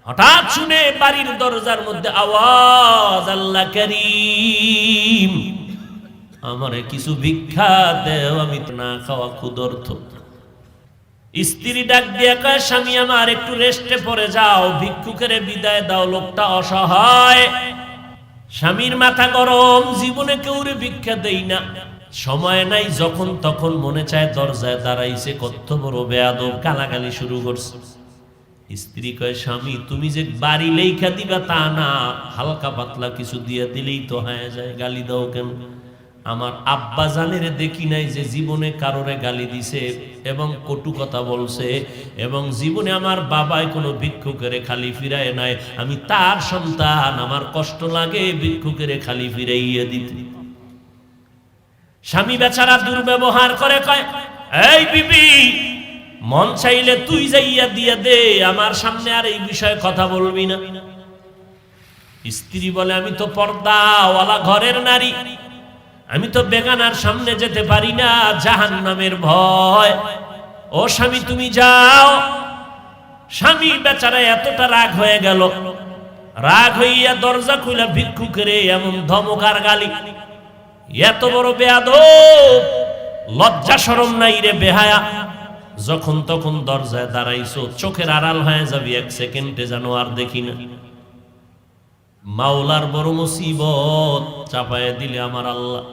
হঠাৎ শুনে বাড়ির দরজার মধ্যে আওয়াজ, আল্লাহ করিম, আমারে কিছু ভিক্ষা দেও, আমি তো না খাওয়া ক্ষুধার্ত। স্ত্রী ডাক দিয়ে কয়, স্বামী আমার একটু রেস্টে পড়ে যাও, ভিক্ষুকের বিদায় দাও, লোকটা অসহায়। স্বামীর মাথা গরম, জীবনে কেউরে ভিক্ষা দেই না, সময় নাই, যখন তখন মনে চায় দরজায় দাঁড়াইছে, কত বড় বেয়াদব, গালাগালি শুরু করছে। স্ত্রী কয়, স্বামী তুমি যে বাড়ি লেখা দিবা তা না, হালকা পাতলা কিছু দিয়ে দিলেই তো হয়ে যায়, গালি দাও কেন? আমার আব্বা জানের দেখি নাই যে জীবনে কারোরে গালি দিছে এবং কটু কথা বলছে, এবং জীবনে আমার বাবাই কোনো ভিক্ষুকের খালি ফিরায় নাই। আমি তার সন্তান, আমার কষ্ট লাগে ভিক্ষুকের খালি ফিরাইয়া দিতে। স্বামী বেচারা দুর্ব্যবহার করে, কয়, এই বিবি, মন চাইলে তুই যাইয়া দিয়া দে, আমার সামনে আর এই বিষয়ে কথা বলবি না। স্ত্রী বলে, আমি তো পর্দাওয়ালা ঘরের নারী, আমি তো বেগানার সামনে যেতে পারি না, জাহান্নামের ভয়। ও স্বামী তুমি যাও। স্বামী বেচারা এতটা রাগ হয়ে গেল, রাগ হইয়া দরজা খুলে ভিক্ষুকের এমন ধমক আর গালি, এত বড় বেয়াদব, লজ্জা শরম নাই রে বেহায়া, যখন তখন দরজায় দাঁড়াইছো, চোখের আড়াল হয়ে যাবি এক সেকেন্ডে যেন আর দেখি না। মাওলার বড় মুসিবত চাপায় দিলে আমার আল্লাহ।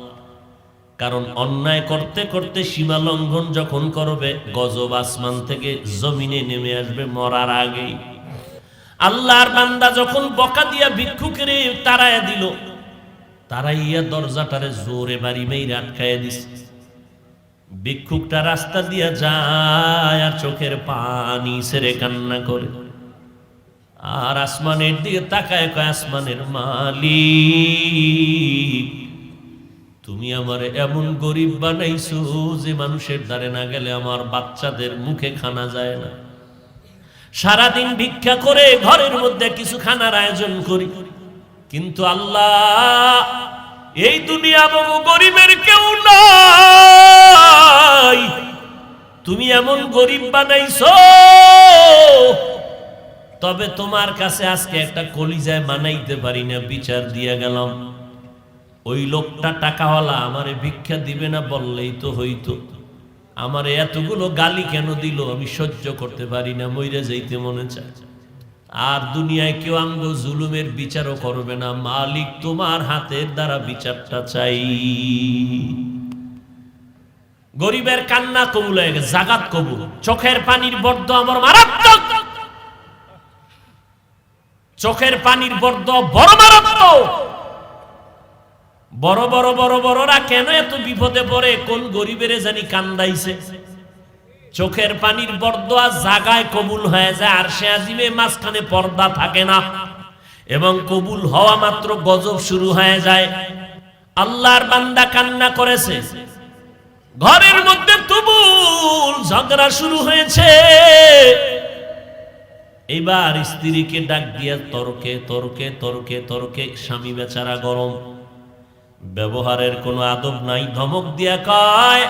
কারণ অন্যায় করতে করতে সীমা লঙ্ঘন যখন করবে, গজব আসমান থেকে জমিনে নেমে আসবে মরার আগেই। আল্লাহর বান্দা যখন বকা দিয়া ভিক্ষুকের তাড়াইয়া দিল, তাড়াইয়া দরজাটারে জোরে বাড়ি মেরে আটকাইয়া দিছে। ভিক্ষুকটা রাস্তা দিয়া যায় আর চোখের পানি ছেড়ে কান্না করে, আর আসমানের দিকে তাকায়, কয়, আসমানের মালিক, তুমি আমারে এমন গরিব বানাইছো যে মানুষের দ্বারে না গেলে আমার বাচ্চাদের মুখে খানা যায় না। সারাদিন ভিক্ষা করে ঘরের মধ্যে কিছু খানার আয়োজন করি, কিন্তু আল্লাহ, এই দুনিয়া বহু গরিবের কেউ নাই, তুমি এমন গরিব বানাইছো, তবে তোমার কাছে আজকে একটা কলিজায় মানাইতে পারি না, বিচার দিয়া গেলাম। ওই লোকটা টাকাওয়ালা আমারে ভিক্ষা দিবে না বললেই তো হইতো, আমারে এতগুলো গালি কেন দিল, আমি সহ্য করতে পারি না, মইরা যাইতে মনে চায়। আর দুনিয়ায় কেউ আমগো জুলুমের বিচারও করবে না, মালিক তোমার হাতের দ্বারা বিচারটা চাই। গরিবের কান্না কবুল হয়ে গেছে, জাগাত কবুল। চোখের পানির বর্দ আমার মারাত্মক, চোখের পানির বর্দ বড় মারাত্মক। বড় বড় বড় বড়রা কেন এত বিপদে পড়ে, কোন গরিবের জানি কান্দাইছে। চোখের পানির বরদোয়া জাগায় কবুল হয়ে যায়, আর সে আজিমে মাঝখানে পর্দা থাকে না, এবং কবুল হওয়া মাত্র গজব শুরু হয়ে যায়। আল্লাহর বান্দা কান্না করেছে, ঘরের মধ্যে তুমুল ঝগড়া শুরু হয়েছে। এবার স্ত্রীকে ডাক দিয়া তর্কে তর্কে তর্কে তর্কে, স্বামী বেচারা গরম, ব্যবহারের কোনো আদব নাই, ধমক দিয়া কয়,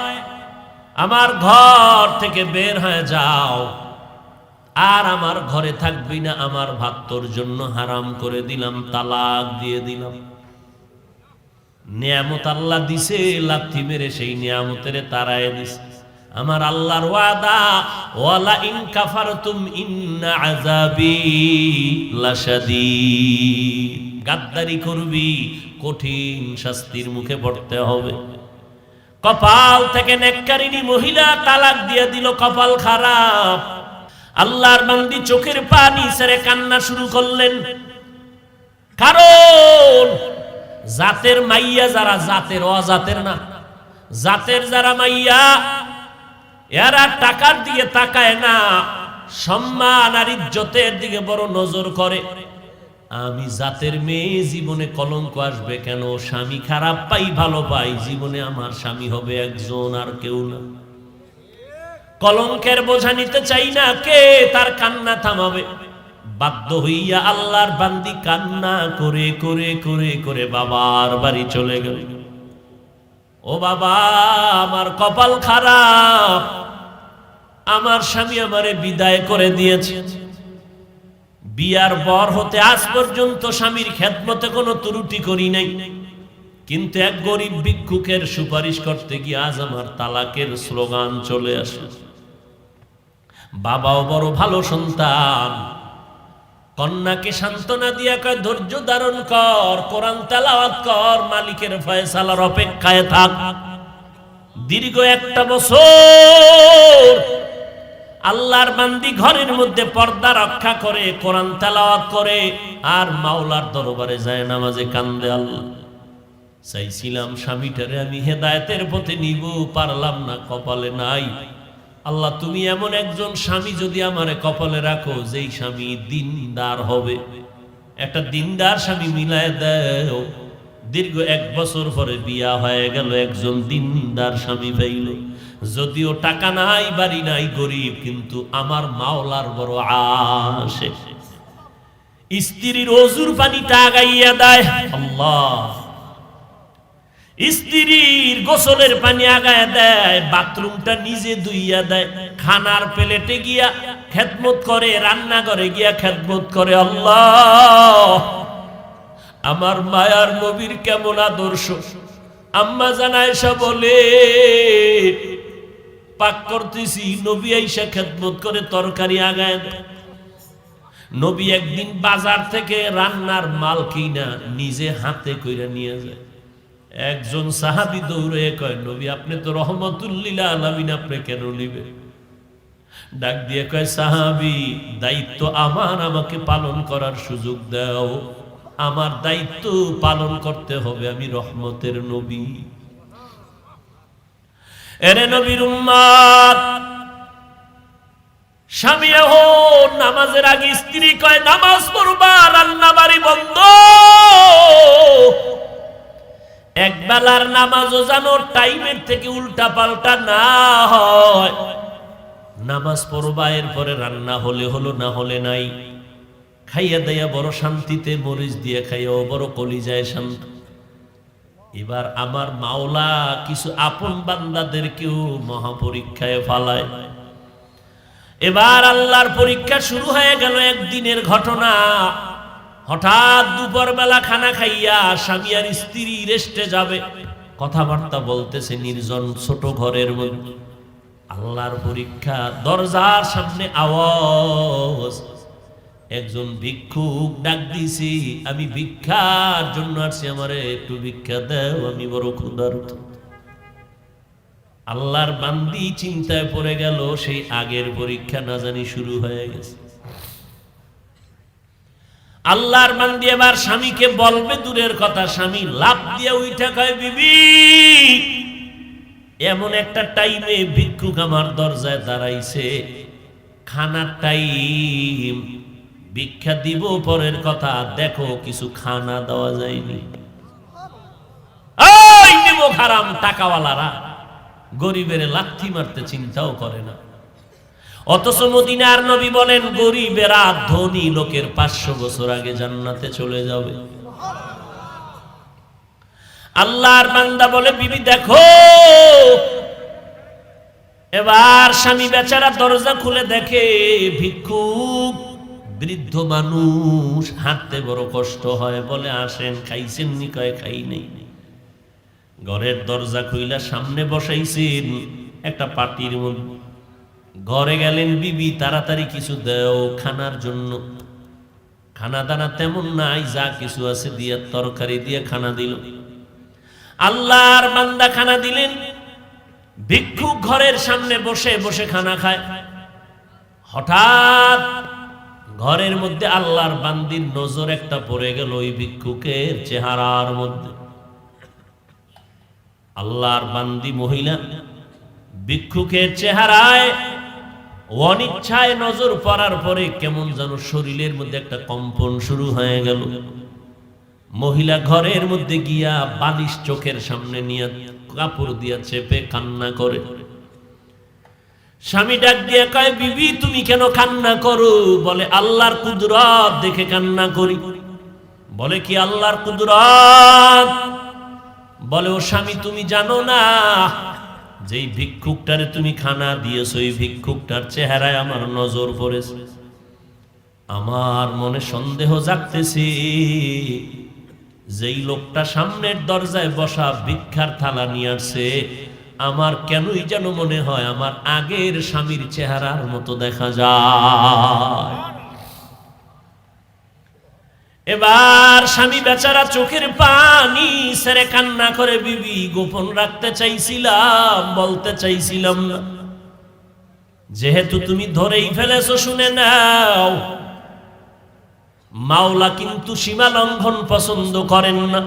আমার ঘর থেকে বের হয়ে যাও, আর আমার ঘরে থাকবি না, আমার ভাত তোর জন্য হারাম করে দিলাম, তালাক দিয়ে দিলাম। নিয়ামত আল্লাহ দিছে, লাথি মেরে সেই নিয়ামতের তাড়ায় দিছে। আমার আল্লাহর ওয়াদা, ওয়ালা ইন কাফারতুম ইন্না আযাবি লাশাদীদ, গাদ্দারি করবি, কঠিন শাস্তির মুখে পড়তে হবে। কপাল থেকে নেককারিনী মহিলা তালাক দিয়ে দিল, কপাল খারাপ। আল্লাহর বান্দি চোখের পানি ছেড়ে কান্না শুরু করলেন, কারণ জাতের মাইয়া যারা, জাতের অজাতের না, জাতের যারা মাইয়া, এরা টাকার দিকে তাকায় না, সম্মান আর ইজ্জতের দিকে বড় নজর করে। আমি জাতের মেয়ে, জীবনে কলঙ্ক আসবে কেন, স্বামী খারাপ পাই ভালো পাই, জীবনে আমার স্বামী হবে একজন আর কেউ না। কলঙ্কের বোঝা নিতে চাই না, কে তার কান্না থামাবে? বাধ্য হইয়া আল্লাহর বান্দি কান্না করে করে করে করে বাবার বাড়ি চলে গেল। ও বাবা, আমার কপাল খারাপ, আমার স্বামী আমারে বিদায় করে দিয়েছে। বিয়ার বর হতে আজ পর্যন্ত স্বামীর খেদমতে কোনো ত্রুটি করি নাই, কিন্তু এক গরিব ভিক্ষুকের সুপারিশ করতে গিয়ে আজ আমার তালাকের স্লোগান চলে আসে। বাবাও বড় ভালো সন্তান, কন্যাকে সান্ত্বনা দিয়া কয় ধৈর্য ধারণ কর, কোরআন তেলাওয়াত কর, মালিকের ফয়সালার অপেক্ষায় থাক। দীর্ঘ 1 বছর আল্লাহর বান্দি ঘরের মধ্যে পর্দা রক্ষা করে, কোরআন তেলাওয়াত করে, আর মাওলার দরবারে যায় নামাজে কান্দে। আল্লাহ, চাইছিলাম স্বামীটারে আমি হেদায়েতের পথে নিব, পারলাম না, কপালে নাই। আল্লাহ, তুমি এমন একজন স্বামী যদি আমারে কপালে রাখো, যেই স্বামী দিনদার হবে, একটা দিনদার স্বামী মিলায় দাও। দীর্ঘ 1 বছর পরে বিয়া হয়ে গেল, একজন দিনদার স্বামী পাইল। যদিও টাকা নাই, বাড়ি নাই, গরিব, কিন্তু আমার মাওলার বড় আশে। স্ত্রীর ওযুর পানিটা আগাইয়া দেয় আল্লাহ, স্ত্রীর গোসলের পানি আগায় দেয়, বাথরুমটা নিজে ধুইয়া দেয়, খানার প্লেটে গিয়া খেদমত করে, রান্নাঘরে গিয়া খেদমত করে। আল্লাহ, আমার মায়ার নবীর কেমন আদর্শ। আম্মা জান আয়েশা বলে, পাক করতেছি, নবী আয়েশা খেদমত করে, তরকারি আগায় দেয়। নবী একদিন বাজার থেকে রান্নার মাল কিনা নিজে হাতে কইরা নিয়ে যায়। একজন সাহাবী দৌড়ে কয়, নবী আপনি তো রহমতুল্লিল আলামিন, আপনি কেন নিবেন? ডাক দিয়ে কয়, সাহাবী, দায়িত্ব আমার, আমাকে পালন করার সুযোগ দাও। আমার দায়িত্ব পালন করতে হবে, আমি রহমতের নবী। এরে নবীর উম্মত, স্বামী এখন নামাজের আগে স্ত্রী কয় নামাজ পড়বা, রান্না বাড়ি বন্ধ। এক বেলার নামাজও যেন টাইমের থেকে উল্টা পাল্টা না হয়। নামাজ পড়বা, এরপরে রান্না হলে হলো, না হলে নাই। খাইয়া দেয়া বড় শান্তিতে, মরিচ দিয়ে খাইয়াও বড় কলিজায় শান্তি। এবার আমার মাওলা কিছু আপন বান্দাদেরকেও মহাপরীক্ষায় ফালায়। এবার আল্লাহর পরীক্ষা শুরু হয়ে গেল। একদিনের ঘটনা, হঠাৎ দুপুর বেলা খানা খাইয়া স্বামী আর স্ত্রী রেস্টে যাবে, কথাবার্তা বলতেছে নির্জন ছোট ঘরের মধ্যে। আল্লাহর পরীক্ষা, দরজার সামনে আওয়াজ, একজন ভিক্ষুক ডাক দিছি, আমি ভিক্ষার জন্য আসছি, আমারে একটু ভিক্ষা দাও, আমি বড় ক্ষুধার্ত। আল্লাহর বান্দি চিন্তায় পড়ে গেল, সেই আগের পরীক্ষা না জানি শুরু হয়ে গেছে। আল্লাহর বান্দি এবার স্বামীকে বলবে দূরের কথা, স্বামী লাফ দিয়ে উঠে কয়, বিবি, এমন একটা টাইমে ভিক্ষুক আমার দরজায় দাঁড়াইছে, খানার টাইম, ভিক্ষা দিব পরের কথা, দেখো কিছু খানা দেওয়া যায়নি। ওই নেমো হারাম টাকাওয়ালারা গরিবের লাথি মারতে চিন্তাও করে না। অথচ মদিনার নবী বলেন, গরিবেরা ধনী লোকের 500 বছর আগে জান্নাতে চলে যাবে। আল্লাহর বান্দা বলে, বিবি দেখো। এবার স্বামী বেচারা দরজা খুলে দেখে ভিক্ষুক, বৃদ্ধ মানুষ, হাঁটতে বড় কষ্ট হয়। বলে, আসেন, খাইছেন নি? কয়, খাই নেই। ঘরের দরজা খুইলা সামনে বসাইছেন একটা পাটির মধ্যে। ঘরে গেলেন, বিবি তাড়াতাড়ি কিছু দাও খানার জন্য। খানা দানা তেমন নাই, যা কিছু আছে দিয়ে তরকারি দিয়ে খানা দিল। আল্লাহর বান্দা খানা দিলেন। ভিক্ষুক ঘরের সামনে বসে বসে খানা খায়। হঠাৎ ঘরের মধ্যে আল্লাহর বান্দির নজর একটা পড়ে গেল ওই ভিক্ষুকের চেহারার মধ্যে। আল্লাহর বান্দি মহিলা ভিক্ষুকের চেহারায় অনিচ্ছায় নজর পড়ার পরে কেমন যেন শরীরের মধ্যে একটা কম্পন শুরু হয়ে গেল। মহিলা ঘরের মধ্যে গিয়া বালিশ চোখের সামনে নিয়ে কাপড় দিয়া চেপে কান্না করে। স্বামী ডাক দিয়ে কয়, বিবি তুমি কেন কান্না করো? বলে, আল্লাহর কুদরত দেখে কান্না করি। বলে, কি আল্লাহর কুদরত? বলে, ও স্বামী তুমি জানো না, যেই ভিক্ষুকটারে তুমি খানা দিয়েছো, এই ভিক্ষুকটার চেহারায় আমার নজর পড়েছে। আমার মনে সন্দেহ জাগতেছে, যেই লোকটা সামনের দরজায় বসা ভিক্ষার থালা নিয়ে আসছে, আমার কেনই যেন মনে হয় আমার আগের স্বামীর চেহারার মতো দেখা যায়। এবার স্বামী বেচারা চোখের পানি ছেড়ে কান্না করে, বিবি গোপন রাখতে চাইছিলাম, বলতে চাইছিলাম না, যেহেতু তুমি ধরেই ফেলেছো শুনে নাও, মাওলা কিন্তু সীমা লঙ্ঘন পছন্দ করেন না।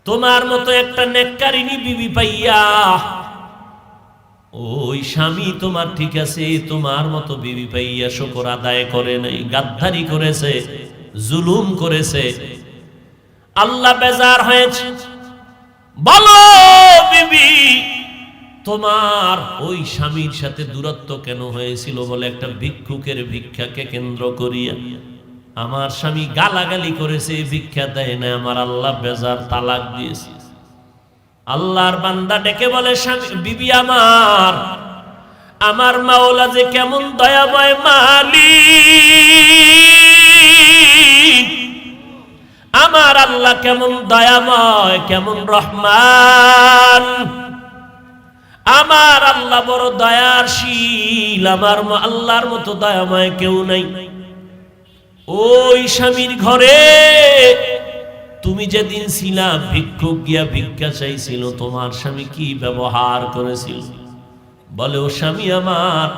তোমার মতো একটা নেককারিনী বিবি পাইয়া ওই স্বামী তোমার ঠিক আছে, তোমার মতো বিবি পাইয়া শুকর আদায় করে নাই, গাদ্দারি করেছে, জুলুম করেছে, আল্লাহ বেজার হয়েছে। বলো বিবি, তোমার ওই স্বামীর সাথে দূরত্ব কেন হয়েছিল বলে একটা ভিক্ষুকের ভিক্ষাকে কেন্দ্র করিয়া আমার স্বামী গালাগালি করেছে, ভিক্ষা দেয় না, আমার আল্লাহ বেজার, তালাক দিয়েছে। আল্লাহর বান্দা ডেকে বলে, স্বামী বিবি আমার মাওলা যে কেমন দয়াময় মালিক, আমার আল্লাহ কেমন দয়াময়, কেমন রহমান, আমার আল্লাহ বড় দয়াশীল, আমার আল্লাহর মতো দয়াময় কেউ নাই। ওই স্বামীর ঘরে তুমি যেদিন ছিলা, ভিক্ষুক গিয়া ভিক্ষা চাইছিল, তোমার স্বামী কি ব্যবহার করেছিল? বলে, ও স্বামী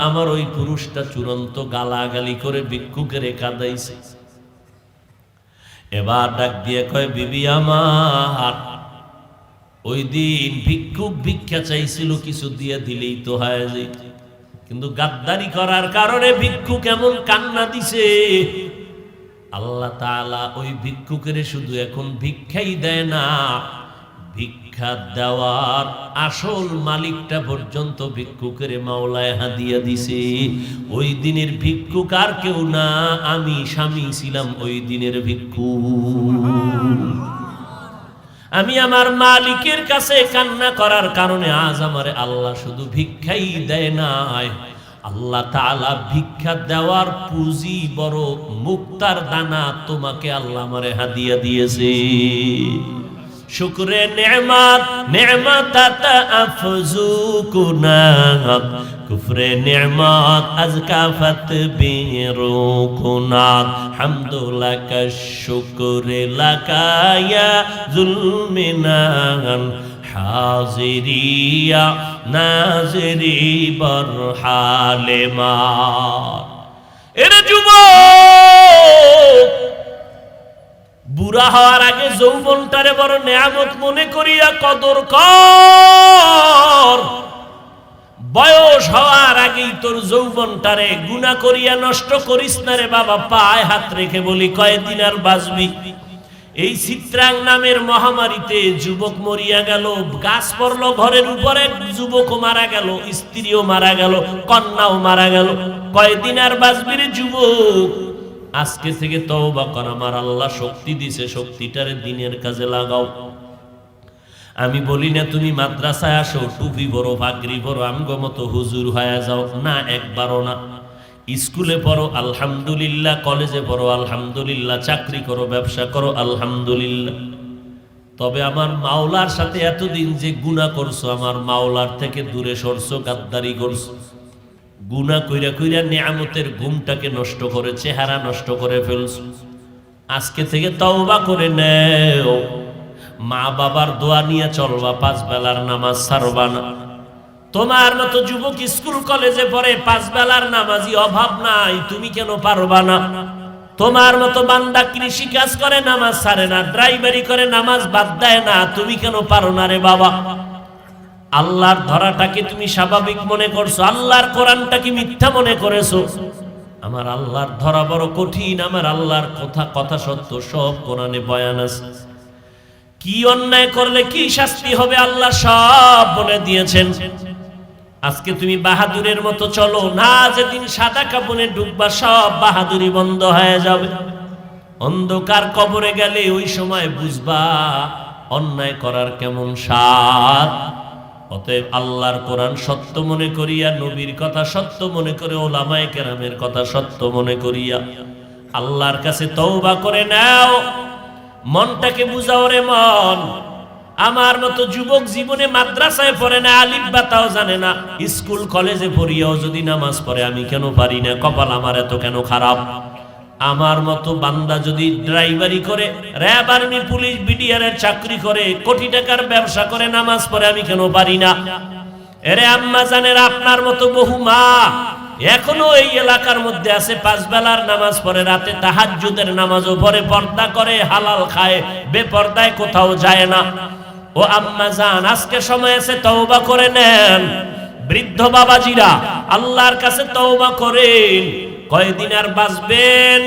আমার ওই পুরুষটা চূড়ান্ত গালাগালি করে ভিক্ষুকের কাঁদাইছে। এবার ডাক দিয়ে কয়, বিবি ওই দিন ভিক্ষুক ভিক্ষা চাইছিল, কিছু দিয়ে দিলেই তো হয় যায়, কিন্তু গাদ্দারি করার কারণে ভিক্ষুক এমন কান্না দিছে, আল্লাহ তাআলা ওই ভিক্ষুকের শুধু এখন ভিক্ষাই দেয় না, ভিক্ষা দেওয়ার আসল মালিকটা পর্যন্ত ভিক্ষুকের মাওলায় হাদিয়া দিছে। ওই দিনের ভিক্ষুক আর কেউ না, আমি স্বামী ছিলাম ওই দিনের ভিক্ষুক। আমি আমার মালিকের কাছে কান্না করার কারণে আজ আমারে আল্লাহ শুধু ভিক্ষাই দেয় নাই, আল্লাহ তাআলা ভিক্ষা দেওয়ার পুঁজি বড় মুক্তার দানা তোমাকে আল্লাহ আমারে হাদিয়া দিয়েছে। শুকরে নেমাত নেমাতাত আফজু কুনাত, কুফরে নেমাত আজকাফত বিরু কুনাত, হামদুলাকা শুকরে লাকায়া জুলমিনান, হাজিরিয়া নাজরি বরহালে মা। এরে যুবক, বুড়া হওয়ার আগে যৌবনটারে বড় নেয়ামত মনে করিয়া কদর কর। বয়স হওয়ার আগেই তোর যৌবনটারে গুনাহ করিয়া নষ্ট করিস না রে বাবা। পায়ে হাত রেখে বলি, কয়দিন আর বাঁচবি? এই চিত্রাং নামের মহামারীতে যুবক মরিয়া গেল, গাছ পড়লো ঘরের উপরে, যুবকও মারা গেল, স্ত্রীও মারা গেল, কন্যাও মারা গেল। কয়দিন আর বাঁচবি রে যুবক? আজকে থেকে তওবা কর, আমার আল্লাহ শক্তি দিছে, শক্তিটারে দিনের কাজে লাগাও। আমি বলি না তুমি মাদ্রাসায় আসো, টুপি বড়, পাগড়ি বড়, আমগো মতো হুজুর হয়ে যাও, না, একবারও না। স্কুলে পড়ো আলহামদুলিল্লাহ, কলেজে পড়ো আলহামদুলিল্লাহ, চাকরি করো, ব্যবসা করো আলহামদুলিল্লাহ। তবে আমার মাওলার সাথে এতদিন যে গুনাহ করছো, আমার মাওলার থেকে দূরে সরছো, গাদ্দারি করছো, গুনাহ কইরা কইরা নিয়ামতের ঘুমটাকে নষ্ট করে, চেহারা নষ্ট করে ফেলছো। আজকে থেকে তওবা করে নেও, মা বাবার দোয়া নিয়ে চলবা, 5 বেলার নামাজ ছাড়বা না। তোমার মতো যুবক স্কুল কলেজে পড়ে, 5 বেলার নামাজি অভাব নাই, তুমি কেন পারবা না? তোমার মতো বান্দা কৃষি কাজ করে, নামাজ ছাড়ে না, ড্রাইভারি করে, নামাজ বাদ দেয় না, তুমি কেন পারো না রে বাবা? আল্লাহর ধরাটাকে তুমি স্বাভাবিক মনে করছো, আল্লাহর কোরআনটাকে মিথ্যা মনে করেছো। আমার আল্লাহর ধরা বড় কঠিন, আমার আল্লাহর কথা সত্য, সব কোরআনে বয়ান আছে। কি অন্যায় করলে কি শাস্তি হবে আল্লাহ সব বলে দিয়েছেন। আজকে তুমি বাহাদুরের মতো চলো না, যেদিন সাদা কাপড়ে ডুববা সব বাহাদুরি বন্ধ হয়ে যাবে। অন্ধকার কবরে গেলে ওই সময় বুঝবা অন্যায় করার কেমন স্বাদ। অতএব আল্লাহর কোরআন সত্য মনে করিয়া, নবীর কথা সত্য মনে করে, ওলামায়ে কেরামের কথা সত্য মনে করিয়া আল্লাহর কাছে তওবা করে নাও। মনটাকে বুঝাও রে মন, আমার মতো যুবক জীবনে মাদ্রাসায় পড়ে না, আলিফ বা তাও জানে না, স্কুল কলেজে পড়িয়াও যদি নামাজ পড়ে আমি কেন পারি না? কপাল আমার এত কেন খারাপ? আমার মতো বান্দা যদি ড্রাইভারি করে, র্যাব, আর্মি, পুলিশ, বিডিআরের চাকরি করে, কোটি টাকার ব্যবসা করে, নামাজ পড়ে আমি কেন পারি না? এরে আম্মা জানেন, আপনার মতো বহু মা এখনো এই এলাকার মধ্যে আছে, 5 বেলার নামাজ পড়ে, রাতে তাহাজ্জুদের নামাজও পড়ে, পর্দা করে, হালাল খায়, বেপর্দায় কোথাও যায় না। ও আম্মা জান, আজকে সময় আছে, তওবা করে নেন। বৃদ্ধ বাবাজিরা, আল্লাহর কাছে তওবা করেন। কয়দিন আর বাঁচবেন?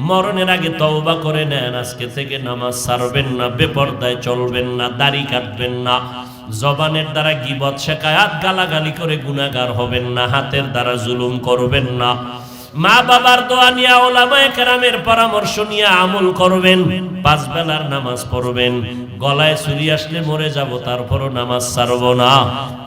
মরণের আগে তওবা করে নেন। আজকে থেকে নামাজ ছাড়বেন না, বেপর্দায় চলবেন না, দাড়ি কাটবেন না, জবানের দ্বারা গীবত, শিকায়াত, গালাগালি করে গুনাহগার হবেন না, হাতের দ্বারা জুলুম করবেন না, মা বাবার দোয়া নিয়ে, ওলামায়ে কেরামের পরামর্শ নিয়ে আমল করবেন, 5 বেলার নামাজ পড়বেন। গলায় ছুরি আসলে মরে যাব, তারপরও নামাজ ছাড়ব না।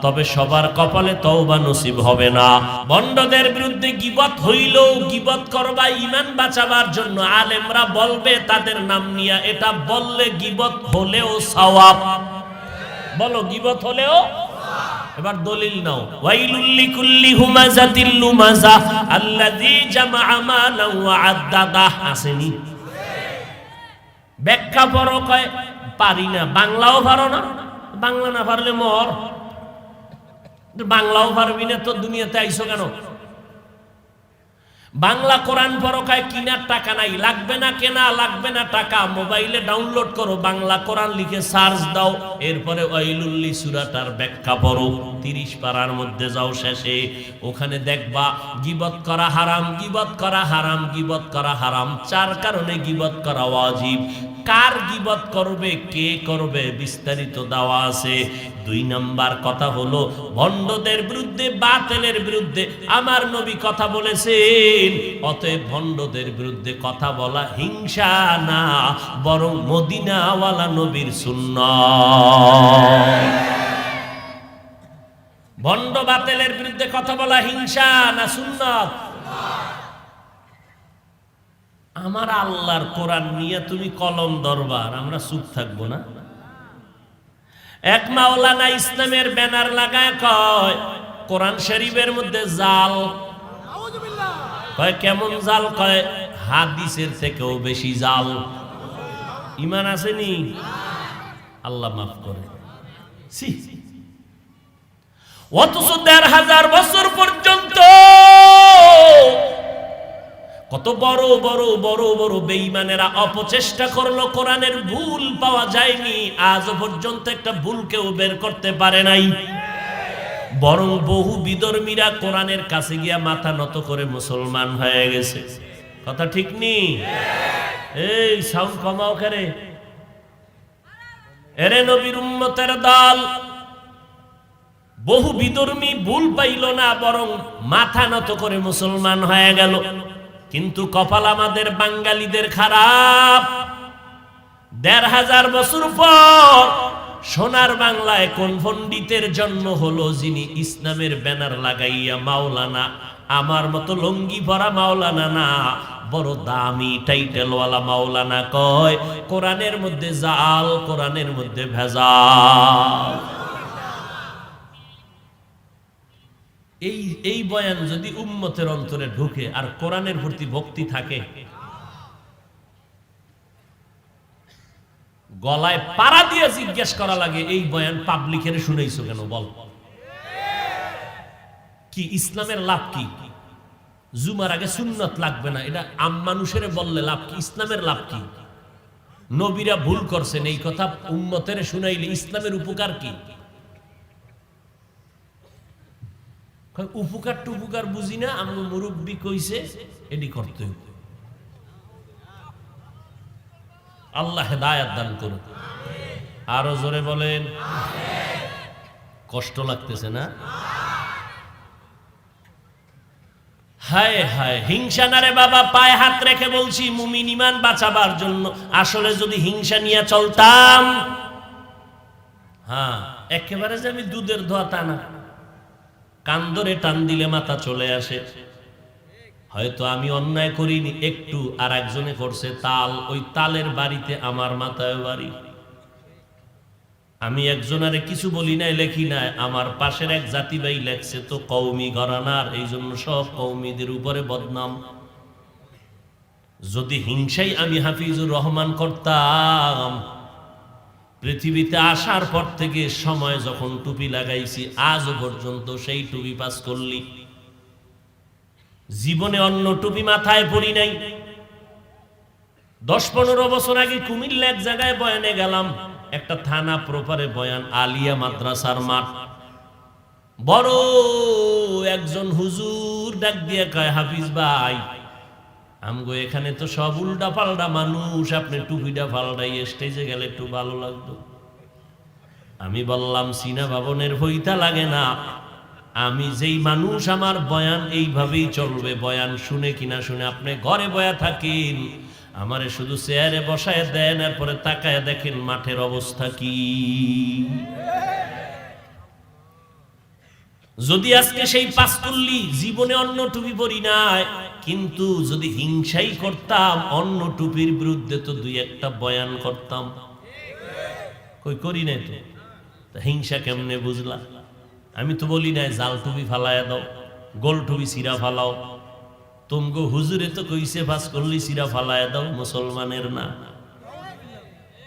তবে সবার কপালে তওবা নসিব হবে না। ভণ্ডদের বিরুদ্ধে গীবত হইলেও গীবত করবা ঈমান বাঁচাবার জন্য। আলেমরা বলবে তাদের নাম নিয়ে, এটা বললে গীবত হলেও সওয়াব। বলো, গীবত হলেও। এবার দলিল নাও। ওয়াইলুল লিকুল্লি হুমাযাতিল লুমাযা আল্লাযী জামাআ মালান ওয়া আদ্দাদা। আসেনি? ব্যাখ্যা পড়ো, কয় পারি না। বাংলাও পারো না? বাংলা না পারলে মর। বাংলাও পারবি না তো দুনিয়াতে আইছো কেন? বাংলা কোরআন পড়ো, কয় কিনার টাকা নাই। লাগবে না কেনা, লাগবে না টাকা, মোবাইলে ডাউনলোড করো, বাংলা কোরআন লিখে সার্চ দাও, এরপরে ওয়াইলুল্লি সূরাটার ব্যাখ্যা পড়ো। 30 পারার মধ্যে যাও, শেষে ওখানে দেখবা গীবত করা হারাম, গীবত করা হারাম, গীবত করা হারাম। 4 কারণে গীবত করা ওয়াজিব। কার গীবত করবে, কে করবে, বিস্তারিত দেওয়া আছে। 2 নাম্বার কথা হলো, ভণ্ডদের বিরুদ্ধে, বাতিলের বিরুদ্ধে আমার নবী কথা বলেছেন। অতএব ভণ্ডদের বিরুদ্ধে কথা বলা হিংসা না, বরং মদিনাওয়ালা নবীর সুন্নাত। ভণ্ড বাতিলের বিরুদ্ধে কথা বলা হিংসা না সুন্নাত? আমার আল্লাহর কোরআন নিয়ে তুমি কলম দরবার, আমরা চুপ থাকবো না? এক মাওলানা ইসলামের ব্যানার লাগায় কয় কোরআন শরীফের মধ্যে জাল। কয় কেমন জাল? কয় হাদিসের থেকেও বেশি জাল। ঈমান আসেনি? আল্লাহ মাফ করে। অথচ 1500 বছর পর্যন্ত কত বড় বড় বড় বড় বেঈমানেরা অপচেষ্টা করলো, কোরআনের ভুল পাওয়া যায়নি। আজ পর্যন্ত একটা ভুল কেউ বের করতে পারে নাই। বরং বহু বিধর্মীরা কোরআনের কাছে গিয়া মাথা নত করে মুসলমান হয়ে গেছে। কথা ঠিক নি? এই সাউন্ড কমাও করে। এরে নবীর উম্মতের দল, বহু বিধর্মী ভুল পাইল না, বরং মাথা নত করে মুসলমান হয়ে গেল। কিন্তু কপাল আমাদের বাঙালিদের খারাপ। 1500 বছর পর সোনার বাংলায় কোন পণ্ডিতের জন্ম হলো, যিনি ইসলামের ব্যানার লাগাইয়া মাওলানা, আমার মতো লঙ্গি পরা মাওলানা না, বড় দামি টাইটেলওয়ালা মাওলানা কয় কোরআনের মধ্যে জাল, কোরআনের মধ্যে ভেজাল। এই বয়ান যদি উম্মতের অন্তরে ঢুকে আর কোরআনের প্রতি ভক্তি থাকে, গলায় পাড়া দিয়ে জিজ্ঞেস করা লাগে, এই বয়ান পাবলিকের শুনেইছো কেন? বল, কি ইসলামের লাভ কি? জুমার আগে সুন্নত লাগবে না, এটা আম মানুষের বললে লাভ কি? ইসলামের লাভ কি? নবীরা ভুল করছেন, এই কথা উম্মতের শুনাইলে ইসলামের উপকার কি? উপকার টুপুকার বুঝি না, আমি মুরব্বী কইছে এটি করতে হবে। আল্লাহ হেদায়েত দান করুন। আরো জোরে বলেন। কষ্ট লাগতেছে না? হায় হায়, হিংসা না রে বাবা, পায়ে হাত রেখে বলছি, মুমিন ঈমান বাঁচাবার জন্য। আসলে যদি হিংসা নিয়ে চলতাম, হ্যাঁ, একেবারে যে আমি দুধের ধোয়া তা না, কান ধরে টান দিলে মাথা চলে আসে। হয়তো আমি অন্যায় করিনি একটু, আর একজনে করছে তাল, ওই তালের বাড়িতে আমার মাথায় বাড়ি। আমি একজনারে কিছু বলি নাই, লেখি নাই, আমার পাশের এক জাতি ভাই লেখছে তো কওমি ঘরানার, এই জন্য সব কওমিদের উপরে বদনাম। যদি হিংসাই আমি হাফিজুর রহমান করতাম, পৃথিবীতে আসার পর থেকে সময় যখন টুপি লাগাইছি আজও পর্যন্ত সেই টুপি পাস করলি, জীবনে অন্য টুপি মাথায় পড়ি নাই। 10-15 বছর আগে কুমিল্লা এক জায়গায় বয়ানে গেলাম, একটা থানা প্রপারে বয়ান, আলিয়া মাদ্রাসার মাঠ। বড় একজন হুজুর ডাক দিয়ে কয়, হাফিজ ভাই, আমগো এখানে তো সব উল্টা পাল্টা মানুষ, আপনি টুপিটা পাল্টাই স্টেজে গেলে একটু ভালো লাগতো। আমি বললাম, সিনা ভবনের ভইতা লাগে না, আমি যেই মানুষ, আমার বয়ান এইভাবেই চলবে। বয়ান শুনে কিনা শুনে আপনি ঘরে বয়া থাকেন, আমারে শুধু চেয়ারে বসায় দেন, এরপরে তাকায় দেখেন মাঠের অবস্থা কি। যদি আজকে সেই পাঁচকুল্লি, জীবনে অন্য টুপি পরি নাই, কিন্তু যদি হিংসাই করতাম অন্য টুপির বিরুদ্ধে তো দুই একটা বয়ান করতাম। কই করি নাই তো, হিংসা কেমনে বুঝলা? আমি তো বলি নাই জাল টুপি ফালায় দাও, গোল টুপি সিরা ফালাও। তুমগো হুজুরে তো কইছে পাস করলি সিরা ফালায় দাও, মুসলমানের না।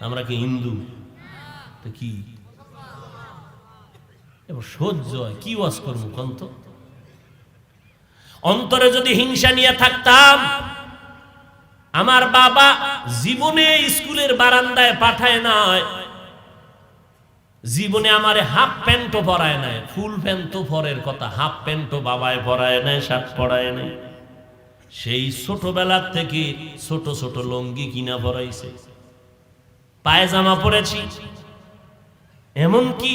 আমরা কি হিন্দু? তো কি সহ্য হয়? কি ওয়াজ করবো কন্ত? অন্তরে যদি হিংসা নিয়ে থাকতাম, আমার বাবা জীবনে স্কুলের বারান্দায় পাঠায় নাই, জীবনে আমারে হাফ প্যান্টও পরায় নাই। ফুল প্যান্ট তো পরের কথা, হাফ প্যান্টও বাবায় পরায় নাই, শার্ট পরায় নাই। সেই ছোটবেলার থেকে ছোট ছোট লঙ্গি কিনা পরাইছে, পায়জামা পরেছি। এমনকি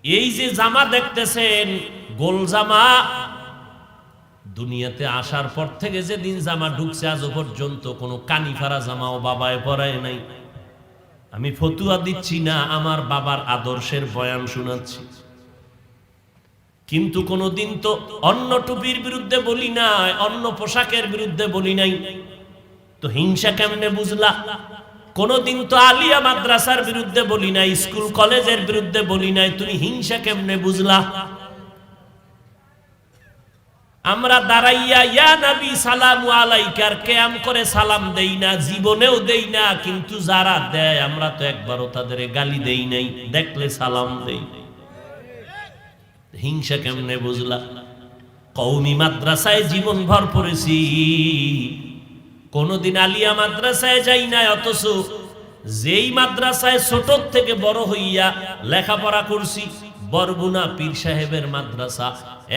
এই যে জামা দেখতেছেন, গোল জামা, দুনিয়াতে আসার পর থেকে যেদিন জামা ঢুকছে আজও পর্যন্ত কোনো কানিফারা জামাও বাবায় পরায় নাই। আমি ফতুয়া দিচ্ছি না, আমার বাবার আদর্শের বয়ান শোনাচ্ছি। কিন্তু কোনোদিন তো অন্য টুপির বিরুদ্ধে বলি নাই, অন্য পোশাকের বিরুদ্ধে বলি নাই। তো হিংসা কেমনে বুঝলা? কোনোদিন তো আলিয়া মাদ্রাসার বিরুদ্ধে বলি নাই, স্কুল কলেজের বিরুদ্ধে বলি নাই, তুমি হিংসা কেমনে বুঝলা? আমরা দাঁড়াইয়া ইয়া নবী সালামু আলাইকার কিয়াম করে সালাম দেই না, জীবনেও দেই না। কিন্তু যারা দেয় আমরা তো একবারও তাদের গালি দেই নাই, দেখলে সালাম দেই। হিংসা কেমনে বুঝলা? কওমি মাদ্রাসায় জীবন ভর পড়েছি, কোনদিন আলিয়া মাদ্রাসায় যাই না। অথচ যেই মাদ্রাসায় ছোট থেকে বড় হইয়া লেখাপড়া করছি, বরগুনা পীর সাহেবের মাদ্রাসা,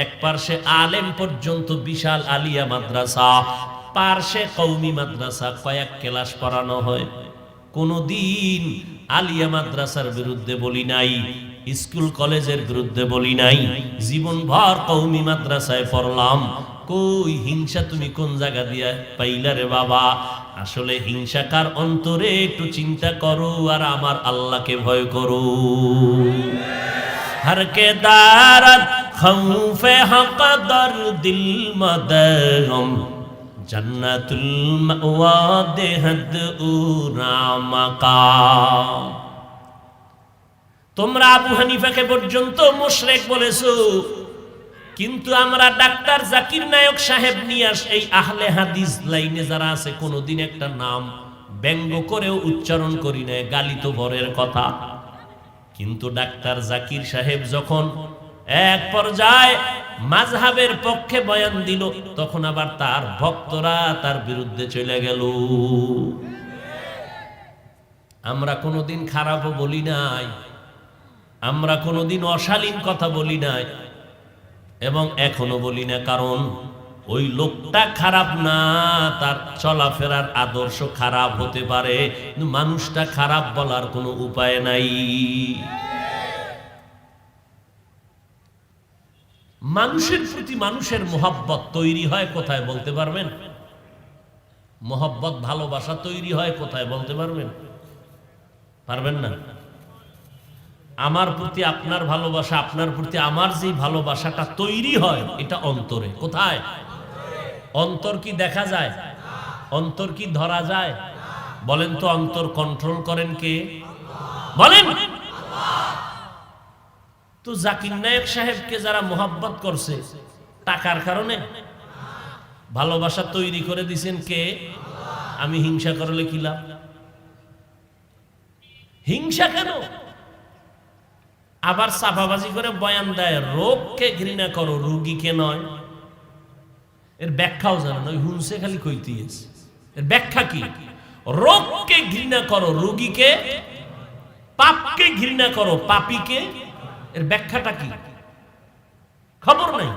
এক পার্শ্বে আলেম পর্যন্ত বিশাল আলিয়া মাদ্রাসা, পার্শ্বে কওমি মাদ্রাসা, কয়েক ক্লাস পড়ানো হয়। কোনদিন আলিয়া মাদ্রাসার বিরুদ্ধে বলি নাই, স্কুল কলেজের বিরুদ্ধে বলি নাই, জীবনভর কওমি মাদ্রাসায় পড়লাম। কই হিংসা তুমি কোন জায়গা দিয়া পাইলা রে বাবা? আসলে হিংসা কার অন্তরে একটু চিন্তা করো, আর আমার আল্লাহকে ভয় করো। हर के दारत खौफे हक दर दिल मदगम जन्नतुल मअवा देहद उरा मकाम। তোমরা আবু হানিফাকে পর্যন্ত মুশরিক বলেছো, কিন্তু আমরা ডাক্তার জাকির নায়ক সাহেব নিয়ে এই আহলে হাদিস লাইনে যারা আছে, কোনোদিন একটা নাম ব্যঙ্গ করেও উচ্চারণ করি না, গালি তো বরের কথা। কিন্তু ডাক্তার জাকির সাহেব যখন এক পর্যায়ে মাযহাবের পক্ষে বয়ান দিল, তখন আবার তার ভক্তরা তার বিরুদ্ধে চলে গেল। আমরা কোনোদিন খারাপও বলি নাই, আমরা কোনোদিন অশালীন কথা বলি নাই, এবং এখনো বলি না। কারণ ওই লোকটা খারাপ না, তার চলাফেরার আদর্শ খারাপ হতে পারে, কিন্তু মানুষটা খারাপ বলার কোনো উপায় নাই। মানুষের প্রতি মানুষের মোহাব্বত তৈরি হয় কোথায় বলতে পারবেন? মোহাব্বত ভালোবাসা তৈরি হয় কোথায় বলতে পারবেন? পারবেন না। আমার প্রতি আপনার ভালোবাসা, আপনার প্রতি আমার যে ভালোবাসাটা তৈরি হয় এটা অন্তরে। কোথায়? অন্তর কি দেখা যায়? অন্তর কি ধরা যায়? বলেন তো, অন্তর কন্ট্রোল করেন কে? বলেন। তো জাকির নায়েক সাহেবকে যারা মোহাব্বত করছে টাকার কারণে, ভালোবাসা তৈরি করে দিছেন কে? আমি হিংসা করলে কি লাভ? হিংসা কেন? আবার চাপাবাজি করে বয়ান দেয় রোগকে ঘৃণা করো, রোগীকে নয়। এর ব্যাখ্যাও জানে না, ওই হুনসে খালি কইতে আছে। এর ব্যাখ্যা কি? রোগকে ঘৃণা করো, রোগীকে। পাপকে ঘৃণা করো, পাপীকে। এর ব্যাখ্যাটা কি? খবর নাই।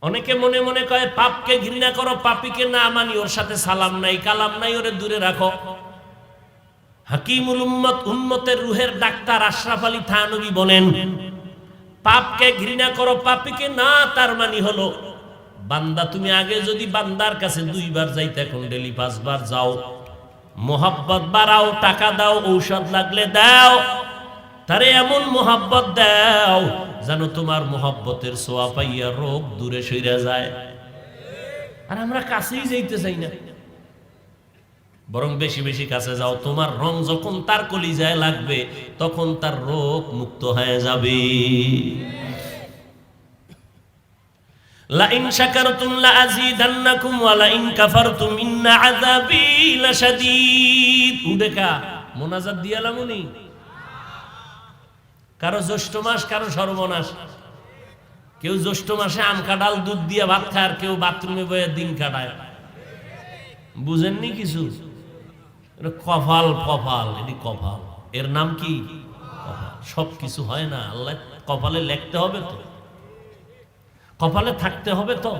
অনেকে মনে মনে কয় পাপকে ঘৃণা করো, পাপীকে না মানি, ওর সাথে সালাম নাই কালাম নাই, ওরে দূরে রাখো। হাকিমুল উম্মত, উম্মতের রুহের ডাক্তার আশরাফ আলী থানভী বলেন, পাপকে ঘৃণা করো, পাপীকে না। তার মানে হলো বান্দা, তুমি আগে যদি বান্দার কাছে 2 বার যাইতে, এখন ডেলি 5 বার যাও। মোহাব্বত বাড়াও, টাকা দাও, ঔষধ লাগলে দাও, তারে এমন মোহাব্বত দাও যেন তোমার মোহাব্বতের ছোঁয়া পাইয়া রোগ দূরে সইরা যায়। আর আমরা কাছেই যাইতে চাই না, বরং বেশি বেশি কাছে যাও। তোমার রং যখন তার কলিজায় লাগবে তখন তার রোগ মুক্ত হয়ে যাবে। লা ইন শাকারতুম লা আযীদান্নাকুম ওয়া লা ইন কাফারতুম ইন্না আযাবী লাশাদীদ। উডেকা মোনাজাত দিয়ালামুনি। কারো জ্যৈষ্ঠ মাস, কারো সর্বনাশ। কেউ জ্যৈষ্ঠ মাসে আম কাঁঠাল দুধ দিয়ে ভাত খায়, আর কেউ বাথরুমে বয়ে দিন কাটায়। বুঝেননি কিছু? কপাল, কপাল, এটি কপাল। এর নাম কি? কপাল। সব কিছু হয় না, আল্লাহ কপালে লিখতে হবে তো, কপালে থাকতে হবে তো।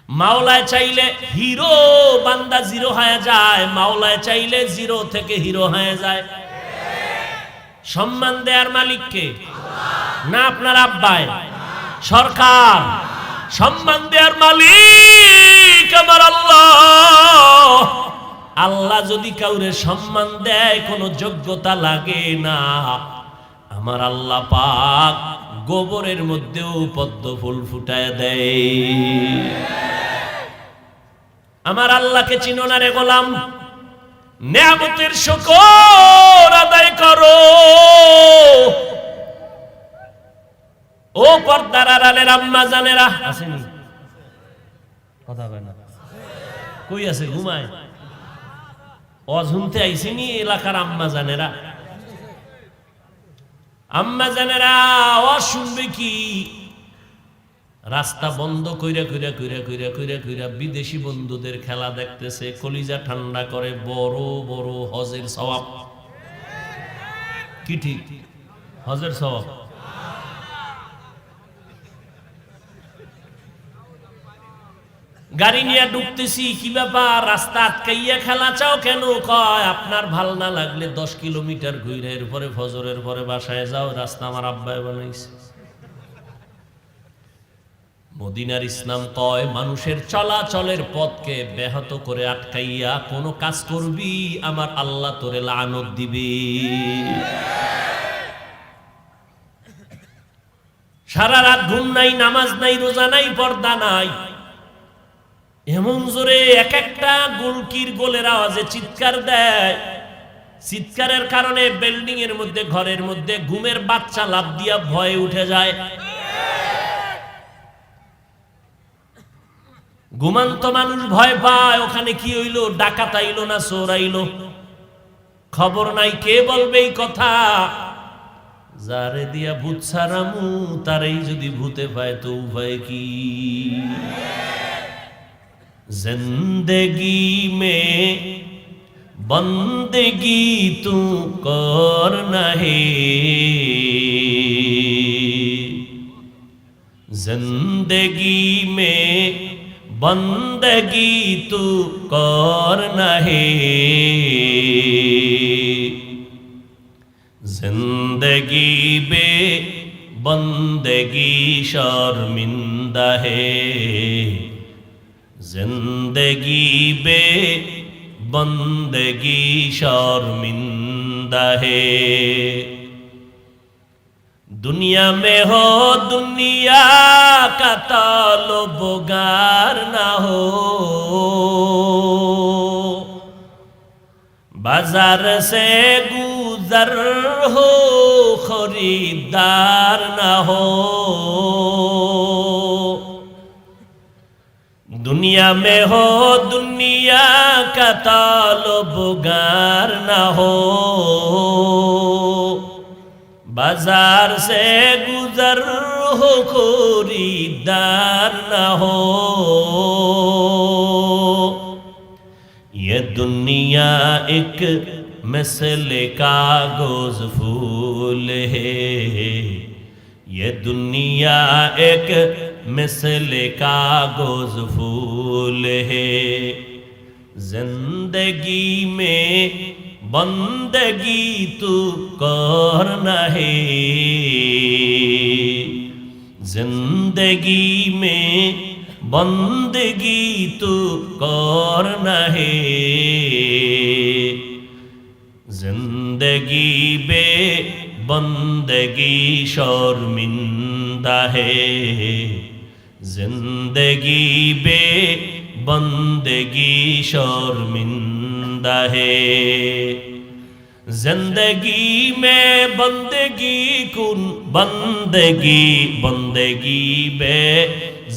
মাওলায় চাইলে হিরো বান্দা জিরো হয়ে যায়, মাওলায় চাইলে জিরো থেকে হিরো হয়ে যায়। সম্মান দেয়ার মালিককে না আপনার আব্বায় সরকার, সম্মান দেয়ার মালিক আমার আল্লাহ। আল্লাহ যদি কাউরে সম্মান দেয় কোনো যোগ্যতা লাগে না। আমার আল্লাহ পাক গোবরের মধ্যেও পদ্ম ফুল ফুটায় দেয়। আমার আল্লাহকে চিনো না রে গোলাম? নিয়ামতের শুকর আদায় করো। ও পর্দার আড়ালের আম্মা জানেরা, আসেনি? কথা কয় না, কই আছে? ঘুমায়? অঝুমতে আইসিনি এলাকার আম্মা জানেরা। আম্মা জানেরা ও শুনবে কি? রাস্তা বন্ধ কইরা কইরা কইরা কইরা কইরা কইরা বিদেশি বন্ধুদের খেলা দেখতেছে, কলিজা ঠান্ডা করে। বড় বড় হজের সওয়াব। কি ঠিক? হজের সওয়াব। গাড়ি নিয়ে ঢুকতেছি, কি ব্যাপার? রাস্তা আটকাইয়া খেলা চাও কেন? কয় আপনার ভাল না লাগলে 10 কিলোমিটার ঘুরে এরপরে ফজরের পরে বাসায় যাও, রাস্তা আমার আব্বাই বানাইছে। মদিনার ইসলাম কয় মানুষের চলাচলের পথকে ব্যাহত করে আটকাইয়া কোনো কাজ করবি, আমার আল্লাহ তোরে লানত দিবে। সারা রাত ঘুম নাই, নামাজ নাই, রোজা নাই, পর্দা নাই, এমন জোরে এক একটা গুলকির গোলের আওয়াজে চিৎকার দেয়। চিৎকারের কারণে বিল্ডিং এর মধ্যে, ঘরের মধ্যে ঘুমের বাচ্চা লাফ দিয়া ভয়ে উঠে যায়। ঘুমান্ত মানুষ ভয় পায়, ওখানে কি হইলো? ডাকাত আইলো না চোর আইলো? খবর নাই। কে বলবে এই কথা? যারে দিয়া ভূত ছাড়ামু তারেই যদি ভূতে পায় তো উপায় কি? जिंदगी में बंदगी तू करना है, जिंदगी में बंदगी तू करना है, जिंदगी बे बंदगी शर्मिंदा है, जिंदगी बे बंदगी शर्मिंदा है। दुनिया में हो दुनिया का ताल्लुबगार ना हो, बाजार से गुजर हो खरीदार ना हो। दुनिया में हो दुनिया का ताल्लुबगार ना हो, बाजार से गुजर हो खरीदार ना हो। ये दुनिया एक मिसले कागज फूल है, ये दुनिया एक मिसले कागज फूल है। जिंदगी में बंदगी तू करना है, जिंदगी में बंदगी तू करना है। जिंदगी बे बंदगी शर्मिंदा है, जिंदगी बे बंदगी शर्मिंदा है। जिंदगी में बंदगी कुन बंदगी, बंदगी बे